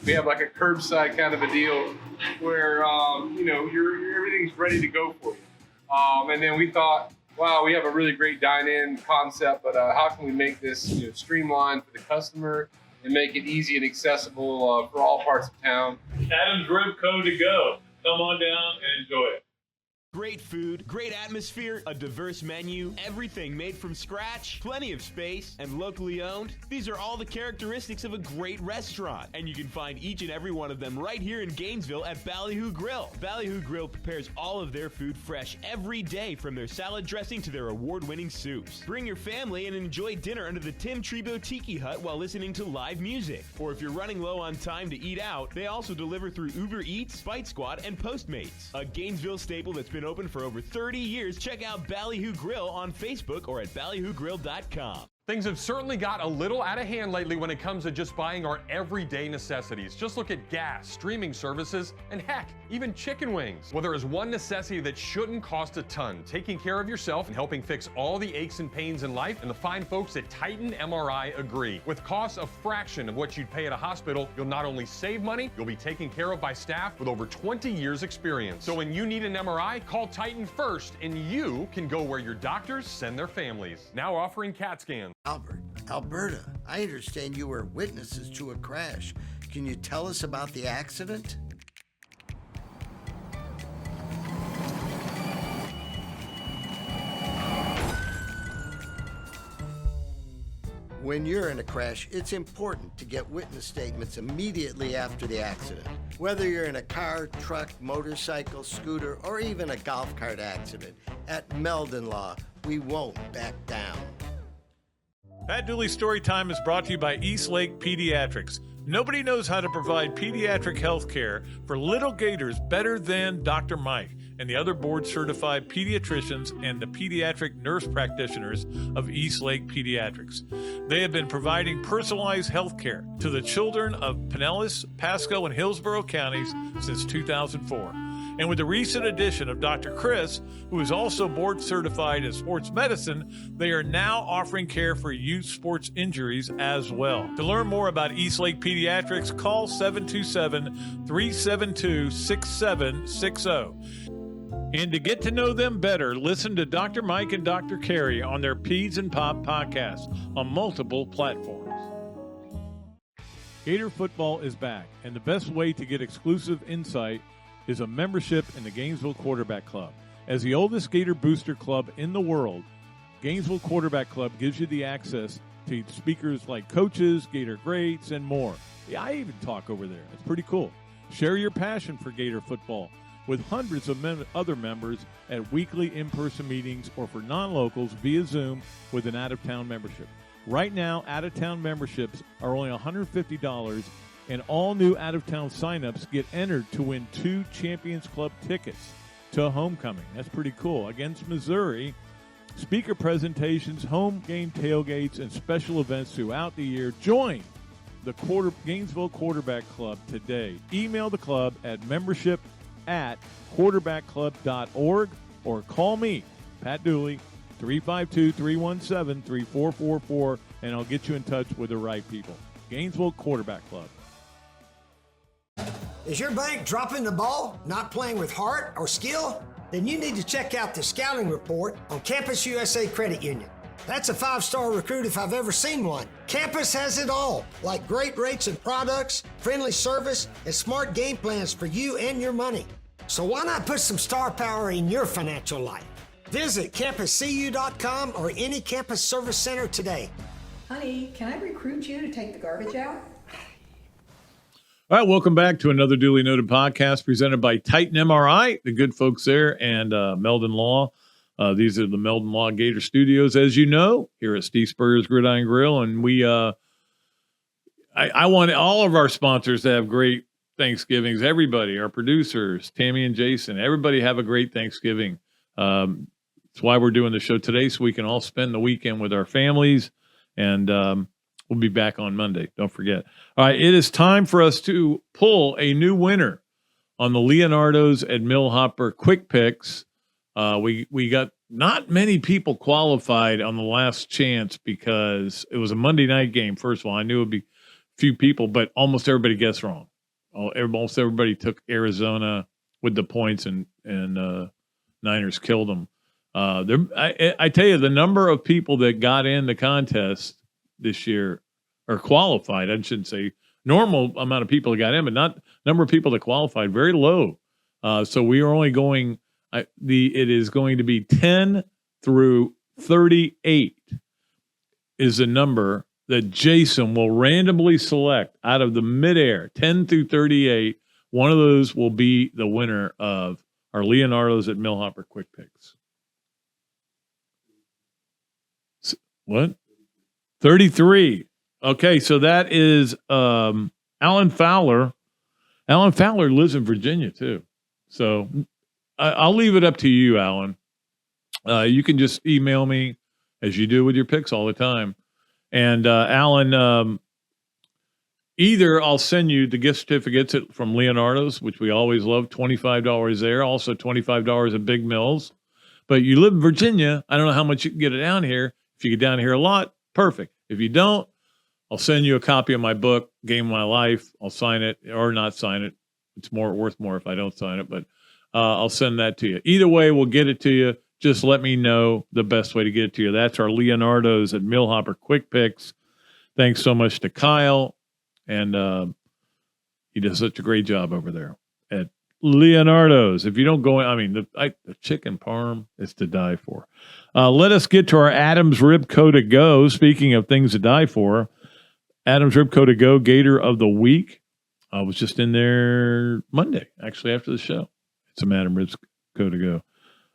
We have like a curbside kind of a deal where everything's ready to go for you. And then we thought, wow, we have a really great dine-in concept, but how can we make this streamlined for the customer and make it easy and accessible for all parts of town? Adam's Rib Co. To Go. Come on down and enjoy it. Great food, great atmosphere, a diverse menu, everything made from scratch, plenty of space, and locally owned. These are all the characteristics of a great restaurant, and you can find each and every one of them right here in Gainesville at Ballyhoo Grill. Ballyhoo Grill prepares all of their food fresh every day, from their salad dressing to their award-winning soups. Bring your family and enjoy dinner under the Tim Trebo Tiki Hut while listening to live music. Or if you're running low on time to eat out, they also deliver through Uber Eats, Bite Squad, and Postmates. A Gainesville staple that's been open for over 30 years. Check out Ballyhoo Grill on Facebook or at ballyhoogrill.com. Things have certainly got a little out of hand lately when it comes to just buying our everyday necessities. Just look at gas, streaming services, and heck, even chicken wings. Well, there is one necessity that shouldn't cost a ton: taking care of yourself and helping fix all the aches and pains in life, and the fine folks at Titan MRI agree. With costs a fraction of what you'd pay at a hospital, you'll not only save money, you'll be taken care of by staff with over 20 years experience. So when you need an MRI, call Titan first, and you can go where your doctors send their families. Now offering CAT scans. Albert, Alberta, I understand you were witnesses to a crash. Can you tell us about the accident? When you're in a crash, it's important to get witness statements immediately after the accident. Whether you're in a car, truck, motorcycle, scooter, or even a golf cart accident, at Meldon Law, we won't back down. Pat Dooley's Storytime is brought to you by East Lake Pediatrics. Nobody knows how to provide pediatric health care for little Gators better than Dr. Mike and the other board-certified pediatricians and the pediatric nurse practitioners of East Lake Pediatrics. They have been providing personalized health care to the children of Pinellas, Pasco, and Hillsborough counties since 2004. And with the recent addition of Dr. Chris, who is also board certified in sports medicine, they are now offering care for youth sports injuries as well. To learn more about East Lake Pediatrics, call 727-372-6760. And to get to know them better, listen to Dr. Mike and Dr. Carey on their Peds and Pop podcast on multiple platforms. Gator football is back, and the best way to get exclusive insight is a membership in the Gainesville Quarterback Club. As the oldest Gator booster club in the world, Gainesville Quarterback Club gives you the access to speakers like coaches, Gator Greats, and more. Yeah, I even talk over there. It's pretty cool. Share your passion for Gator football with hundreds of other members at weekly in-person meetings or for non-locals via Zoom with an out-of-town membership. Right now, out-of-town memberships are only $150, and all new out-of-town signups get entered to win 2 Champions Club tickets to homecoming. That's pretty cool. Against Missouri, speaker presentations, home game tailgates, and special events throughout the year. Join the Gainesville Quarterback Club today. Email the club at membership@quarterbackclub.org or call me, Pat Dooley, 352-317-3444, and I'll get you in touch with the right people. Gainesville Quarterback Club. Is your bank dropping the ball, not playing with heart or skill? Then you need to check out the scouting report on Campus USA Credit Union. That's a 5-star recruit if I've ever seen one. Campus has it all, like great rates and products, friendly service, and smart game plans for you and your money. So why not put some star power in your financial life? Visit campuscu.com or any campus service center today. Honey, can I recruit you to take the garbage out? All right, welcome back to another Dooley Noted Podcast presented by Titan MRI, the good folks there, and Meldon Law. These are the Meldon Law Gator Studios, as you know, here at Steve Spurrier's Gridiron Grill. And we, I want all of our sponsors to have great Thanksgivings. Everybody, our producers, Tammy and Jason, everybody have a great Thanksgiving. That's why we're doing the show today, so we can all spend the weekend with our families. And we'll be back on Monday. Don't forget. All right, it is time for us to pull a new winner on the Leonardo's at Millhopper Quick Picks. We got not many people qualified on the last chance because it was a Monday night game. First of all, I knew it would be few people, but almost everybody guessed wrong. Almost everybody took Arizona with the points, and Niners killed them. I tell you, the number of people that got in the contest this year or qualified, I shouldn't say normal amount of people that got in, but not number of people that qualified, very low. So we are only going, It is going to be 10 through 38 is the number that Jason will randomly select out of the midair, 10 through 38. One of those will be the winner of our Leonardo's at Millhopper Quick Picks. What? 33. Okay, so that is Alan Fowler. Alan Fowler lives in Virginia, too. So I'll leave it up to you, Alan. You can just email me, as you do with your picks all the time. And Alan, either I'll send you the gift certificates from Leonardo's, which we always love, $25 there, also $25 at Big Mills. But you live in Virginia, I don't know how much you can get it down here. If you get down here a lot, perfect. If you don't, I'll send you a copy of my book, Game of My Life. I'll sign it or not sign it. It's worth more if I don't sign it, but I'll send that to you. Either way, we'll get it to you. Just let me know the best way to get it to you. That's our Leonardo's at Millhopper Quick Picks. Thanks so much to Kyle. And he does such a great job over there at Leonardo's. If you don't go in, the chicken parm is to die for. Let us get to our Adams Ribco to go. Speaking of things to die for, Adams Ribco to go, Gator of the Week. I was just in there Monday, actually, after the show. It's some Adams Ribco to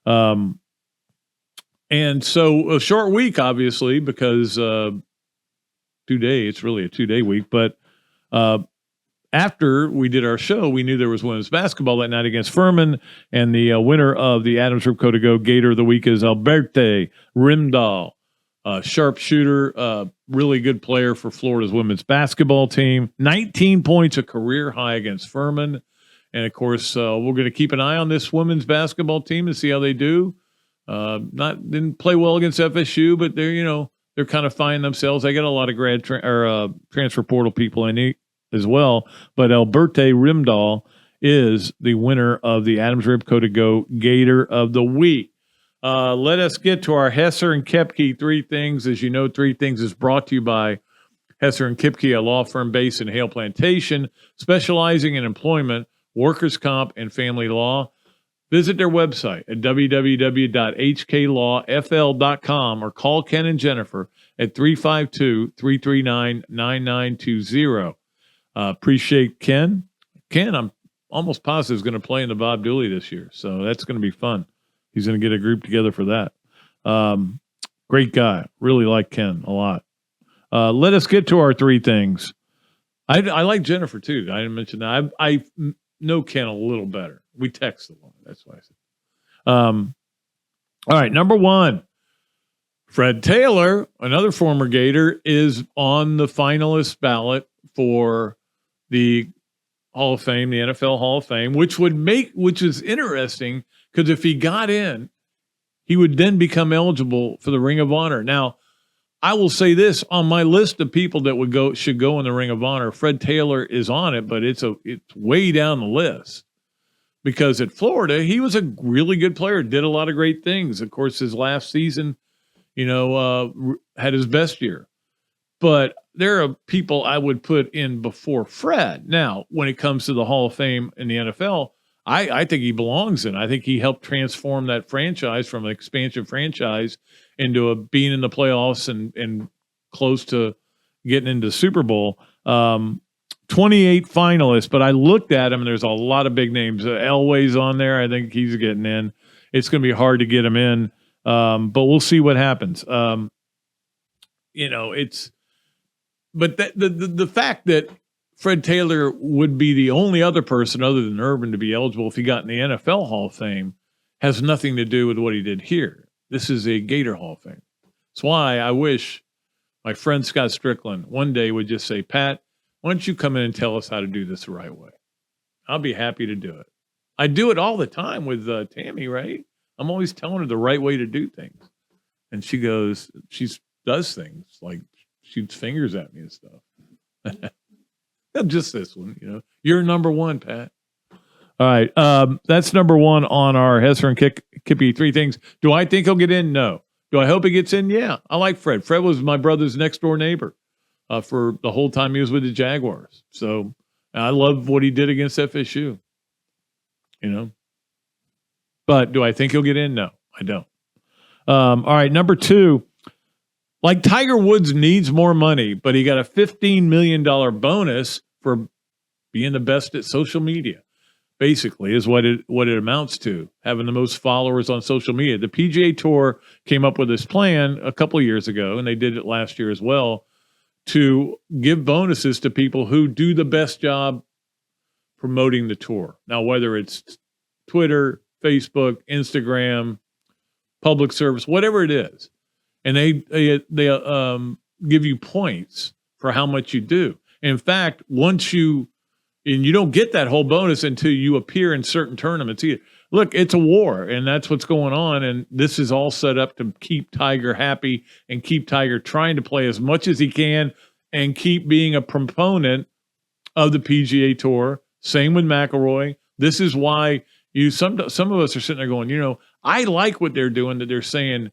go. And so a short week, obviously, because 2 days, it's really a 2-day week. But after we did our show, we knew there was women's basketball that night against Furman. And the winner of the Adams Ribco to go Gator of the Week is Alberte Rimdahl, sharpshooter, really good player for Florida's women's basketball team. 19 points, a career high against Furman. And, of course, we're going to keep an eye on this women's basketball team and see how they do. Didn't play well against FSU, but they're kind of finding themselves. They got a lot of transfer portal people in as well. But Alberte Rimdahl is the winner of the Adams Ribco to go Gator of the Week. Let us get to our Hesser and Kipke 3 Things. As you know, 3 Things is brought to you by Hesser and Kipke, a law firm based in Hale Plantation, specializing in employment, workers' comp, and family law. Visit their website at www.hklawfl.com or call Ken and Jennifer at 352-339-9920. Appreciate Ken. Ken, I'm almost positive is going to play in the Bob Dooley this year, so that's going to be fun. He's going to get a group together for that. Great guy. Really like Ken a lot. Let us get to our 3 things. I like Jennifer, too. I didn't mention that. I know Ken a little better. We text a lot. That's why I said. All right, number 1. Fred Taylor, another former Gator, is on the finalist ballot for the Hall of Fame, the NFL Hall of Fame, which is interesting because if he got in, he would then become eligible for the Ring of Honor. Now, I will say this, on my list of people that should go in the Ring of Honor, Fred Taylor is on it, but it's way down the list. Because at Florida, he was a really good player, did a lot of great things. Of course, his last season, had his best year. But there are people I would put in before Fred. Now, when it comes to the Hall of Fame in the NFL, I think he belongs in. I think he helped transform that franchise from an expansion franchise into being in the playoffs and close to getting into the Super Bowl. 28 finalists, but I looked at him and there's a lot of big names. Elway's on there. I think he's getting in. It's going to be hard to get him in, but we'll see what happens. But the fact that Fred Taylor would be the only other person other than Urban to be eligible if he got in the NFL Hall of Fame has nothing to do with what he did here. This is a Gator Hall of Fame. That's why I wish my friend Scott Strickland one day would just say, Pat, why don't you come in and tell us how to do this the right way? I'll be happy to do it. I do it all the time with Tammy, right? I'm always telling her the right way to do things. And she does things like shoots fingers at me and stuff. Just this one, You're number 1, Pat. All right. That's number 1 on our Hesser and Kipke 3 Things. Do I think he'll get in? No. Do I hope he gets in? Yeah. I like Fred. Fred was my brother's next door neighbor. For the whole time he was with the Jaguars. So I love what he did against FSU. But do I think he'll get in? No, I don't. All right, number 2. Like Tiger Woods needs more money, but he got a $15 million bonus for being the best at social media. Basically, is what it amounts to, having the most followers on social media. The PGA Tour came up with this plan a couple of years ago, and they did it last year as well, to give bonuses to people who do the best job promoting the tour. Now, whether it's Twitter, Facebook, Instagram, public service, whatever it is, and they give you points for how much you do. In fact, and you don't get that whole bonus until you appear in certain tournaments either. Look, it's a war, and that's what's going on, and this is all set up to keep Tiger happy and keep Tiger trying to play as much as he can and keep being a proponent of the PGA Tour. Same with McIlroy. This is why some of us are sitting there going, I like what they're doing, that they're saying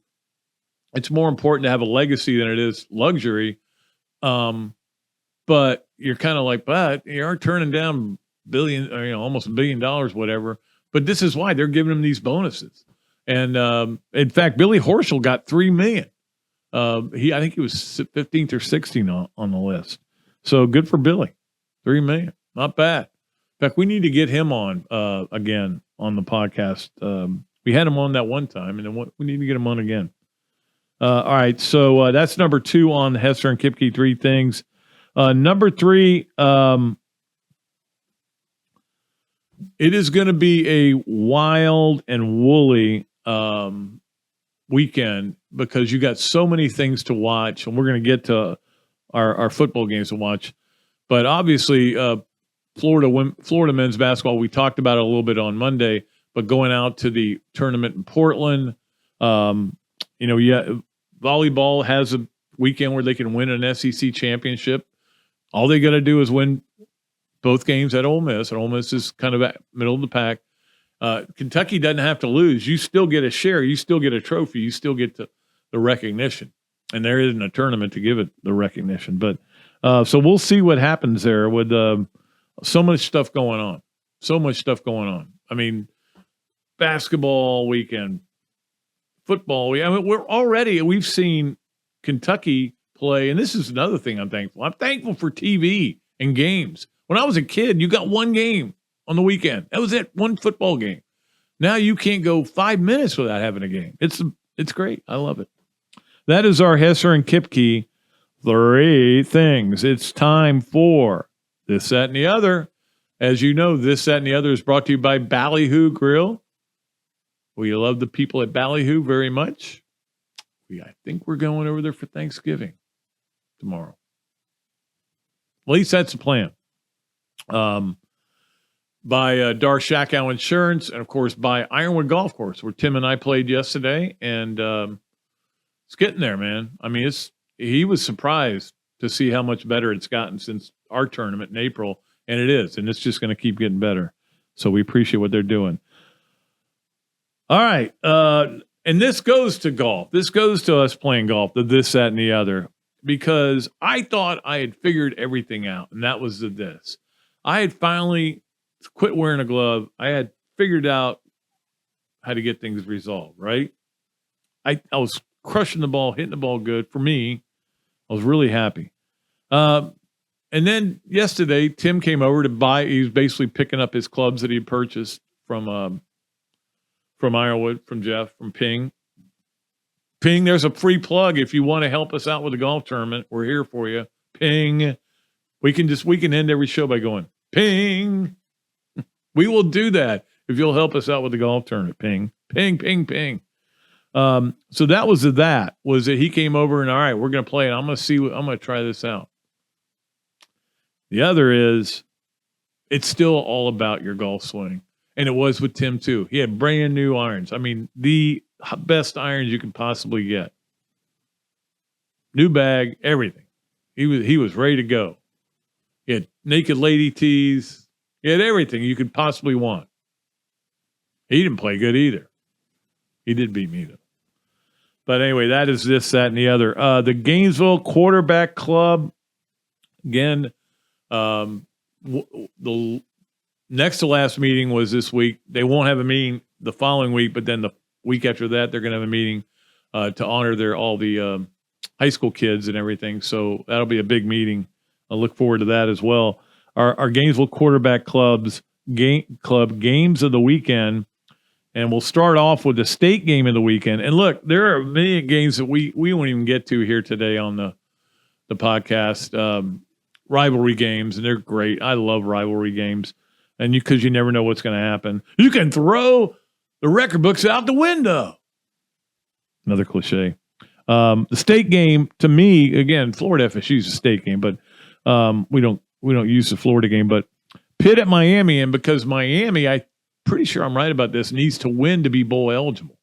it's more important to have a legacy than it is luxury. But you're kind of like, but you are turning down almost $1 billion, whatever. But this is why they're giving them these bonuses. And in fact, Billy Horschel got $3 million. I think he was 15th or 16th on the list. So good for Billy. $3 million, not bad. In fact, we need to get him on again on the podcast. We had him on that one time, and then we need to get him on again. All right, so that's number 2 on Hesser and Kipke 3 things. Number 3, it is going to be a wild and woolly weekend because you got so many things to watch, and we're going to get to our football games to watch. But obviously, Florida men's basketball, we talked about it a little bit on Monday, but going out to the tournament in Portland, volleyball has a weekend where they can win an SEC championship. All they got to do is win both games at Ole Miss, and Ole Miss is kind of at middle of the pack. Kentucky doesn't have to lose. You still get a share. You still get a trophy. You still get the recognition. And there isn't a tournament to give it the recognition. But so we'll see what happens there with so much stuff going on. So much stuff going on. I mean, basketball weekend, football. We've seen Kentucky play, and this is another thing I'm thankful. I'm thankful for TV and games. When I was a kid, you got one game on the weekend. That was it, one football game. Now you can't go 5 minutes without having a game. It's great. I love it. That is our Hesser and Kipke 3 things. It's time for This, That, and the Other. As you know, This, That, and the Other is brought to you by Ballyhoo Grill. We love the people at Ballyhoo very much. I think we're going over there for Thanksgiving tomorrow. At least that's the plan. By Dar Shakow Insurance, and of course by Ironwood Golf Course, where Tim and I played yesterday, and it's getting there, man. I mean, he was surprised to see how much better it's gotten since our tournament in April, and it is, and it's just going to keep getting better. So we appreciate what they're doing. All right, and this goes to golf. This goes to us playing golf, the This, That, and the Other, because I thought I had figured everything out, and that was the this. I had finally quit wearing a glove. I had figured out how to get things resolved, right? I was crushing the ball, hitting the ball good. For me, I was really happy. And then yesterday, Tim came over to buy. He was basically picking up his clubs that he purchased from Ironwood, from Jeff, from Ping. Ping, there's a free plug if you want to help us out with the golf tournament. We're here for you. Ping. We can end every show by going, Ping. We will do that if you'll help us out with the golf tournament. Ping, ping, ping, ping. So that was that he came over and, all right, we're going to play it. I'm going to try this out. The other is, it's still all about your golf swing. And it was with Tim too. He had brand new irons. I mean, the best irons you could possibly get. New bag, everything. He was ready to go. He had naked lady tees. He had everything you could possibly want. He didn't play good either. He did beat me though. But anyway, that is This, That, and the Other. The Gainesville Quarterback Club. Again, the next to last meeting was this week. They won't have a meeting the following week, but then the week after that, they're going to have a meeting to honor all the high school kids and everything. So that'll be a big meeting. I look forward to that as well. Our Gainesville Quarterback Club games of the weekend. And we'll start off with the state game of the weekend. And look, there are many games that we won't even get to here today on the podcast. Rivalry games, and they're great. I love rivalry games. And because you never know what's going to happen. You can throw the record books out the window. Another cliche. The state game, to me, again, Florida FSU is a state game, but we don't use the Florida game. But Pitt at Miami, and because Miami, I'm pretty sure I'm right about this, needs to win to be bowl eligible.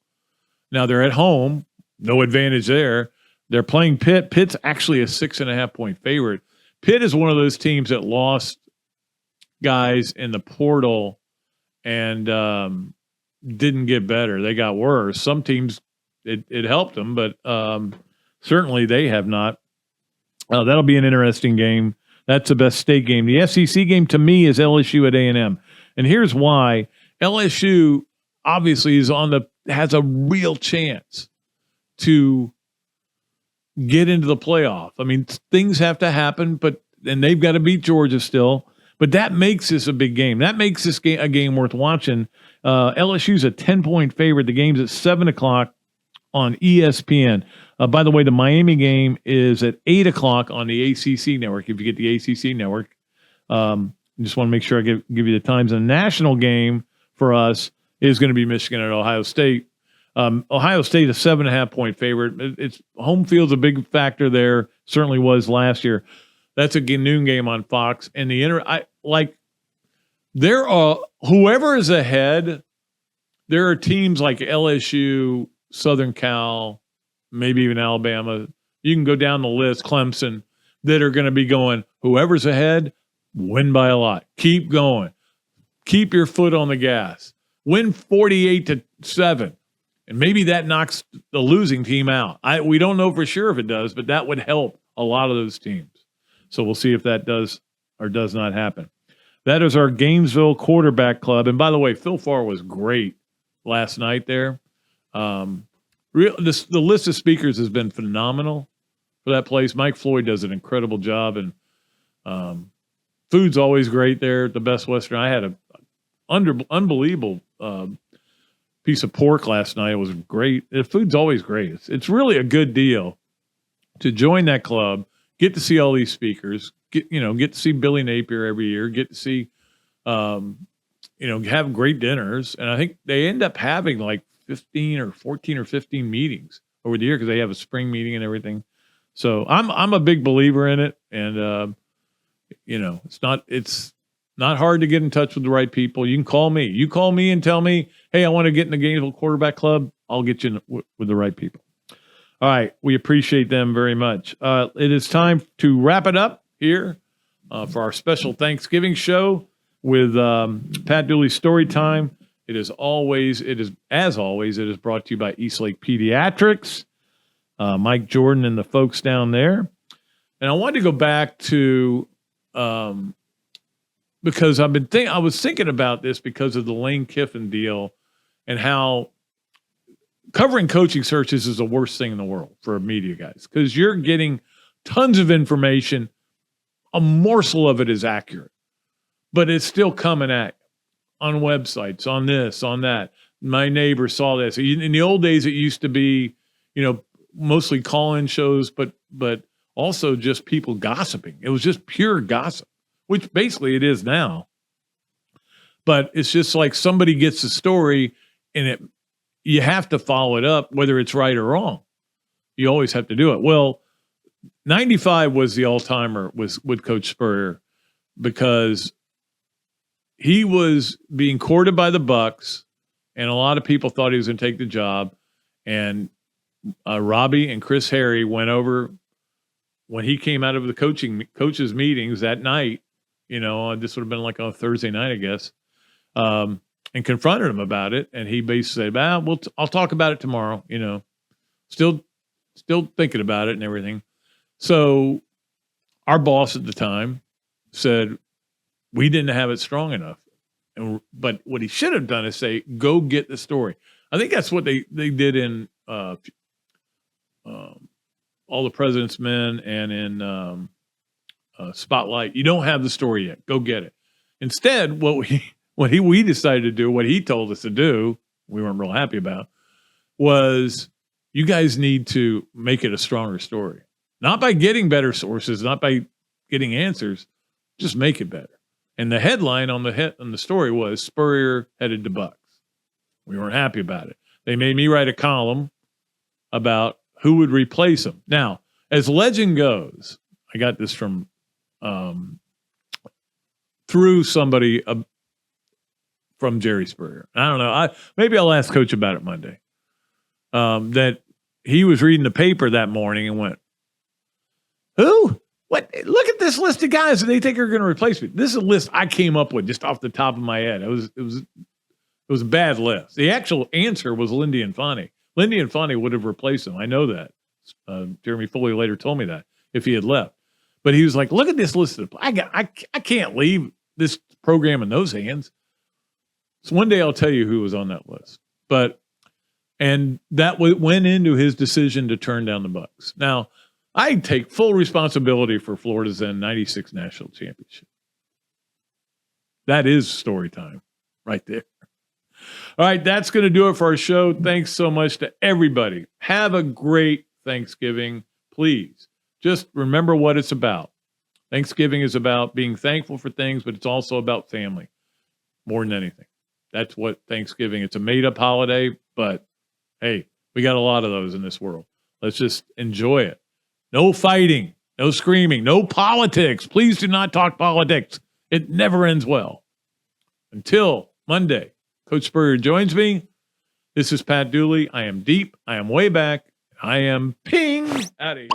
Now they're at home, no advantage there. They're playing Pitt. Pitt's actually a 6.5-point favorite. Pitt is one of those teams that lost guys in the portal and didn't get better. They got worse. Some teams, it helped them, but certainly they have not. That'll be an interesting game. That's the best state game. The SEC game to me is LSU at A&M. And here's why. LSU obviously has a real chance to get into the playoff. I mean, things have to happen, and they've got to beat Georgia still. But that makes this a big game. That makes this game a game worth watching. LSU's a 10-point favorite. The game's at 7 o'clock on ESPN. By the way, the Miami game is at 8 o'clock on the ACC network, if you get the ACC network. Just want to make sure I give you the times. The national game for us is going to be Michigan at Ohio State. Ohio State, a 7.5-point favorite. It's home field's a big factor there. Certainly was last year. That's a noon game on Fox. And there are whoever is ahead. There are teams like LSU, Southern Cal, maybe even Alabama. You can go down the list, Clemson, that are going to be going. Whoever's ahead, win by a lot. Keep going. Keep your foot on the gas. Win 48-7. And maybe that knocks the losing team out. We don't know for sure if it does, but that would help a lot of those teams. So we'll see if that does or does not happen. That is our Gainesville Quarterback Club. And by the way, Phil Farr was great last night there. The list of speakers has been phenomenal for that place. Mike Floyd does an incredible job, and food's always great there at the Best Western. I had an unbelievable piece of pork last night. It was great. The food's always great. It's really a good deal to join that club, get to see all these speakers, get to see Billy Napier every year, get to see, have great dinners. And I think they end up having like 15 or 14 or 15 meetings over the year because they have a spring meeting and everything. So I'm a big believer in it. And, it's not hard to get in touch with the right people. You can call me. You call me and tell me, hey, I want to get in the Gainesville Quarterback Club. I'll get you with the right people. All right. We appreciate them very much. It is time to wrap it up here for our special Thanksgiving show with Pat Dooley's Story Time. It is brought to you by Eastlake Pediatrics, Mike Jordan and the folks down there. And I wanted to go back to, because I was thinking about this because of the Lane Kiffin deal and how covering coaching searches is the worst thing in the world for media guys, because you're getting tons of information. A morsel of it is accurate, but it's still coming at you on websites, on this, on that. My neighbor saw this. In the old days, it used to be, mostly call-in shows, but also just people gossiping. It was just pure gossip, which basically it is now. But it's just like somebody gets a story and you have to follow it up, whether it's right or wrong. You always have to do it. Well, 95 was the all-timer with Coach Spurrier because he was being courted by the Bucks, and a lot of people thought he was going to take the job. And Robbie and Chris Harry went over when he came out of the coaches meetings that night. This would have been like on a Thursday night, I guess, and confronted him about it. And he basically said, I'll talk about it tomorrow. Still thinking about it and everything. So our boss at the time said, we didn't have it strong enough. But what he should have done is say, go get the story. I think that's what they did in All the President's Men and in Spotlight. You don't have the story yet. Go get it. Instead, we decided to do, what he told us to do, we weren't real happy about, was you guys need to make it a stronger story. Not by getting better sources, not by getting answers, just make it better. And the headline on the story was Spurrier headed to Bucks. We weren't happy about it. They made me write a column about who would replace him. Now, as legend goes, I got this from through somebody from Jerry Spurrier. I don't know. Maybe I'll ask Coach about it Monday. That he was reading the paper that morning and went, "Who? What? Look at this list of guys that they think are going to replace me." This is a list I came up with just off the top of my head. It was a bad list. The actual answer was Lindy Infante. Lindy Infante would have replaced him. I know that. Jeremy Foley later told me that if he had left. But he was like, "Look at this list of I can't leave this program in those hands." So one day I'll tell you who was on that list. And that went into his decision to turn down the Bucks. Now, I take full responsibility for Florida's then 96 national championship. That is story time right there. All right, that's going to do it for our show. Thanks so much to everybody. Have a great Thanksgiving. Please, just remember what it's about. Thanksgiving is about being thankful for things, but it's also about family more than anything. That's what Thanksgiving, it's a made-up holiday, but hey, we got a lot of those in this world. Let's just enjoy it. No fighting, no screaming, no politics. Please do not talk politics. It never ends well. Until Monday, Coach Spurrier joins me. This is Pat Dooley. I am deep. I am way back. I am ping out of here.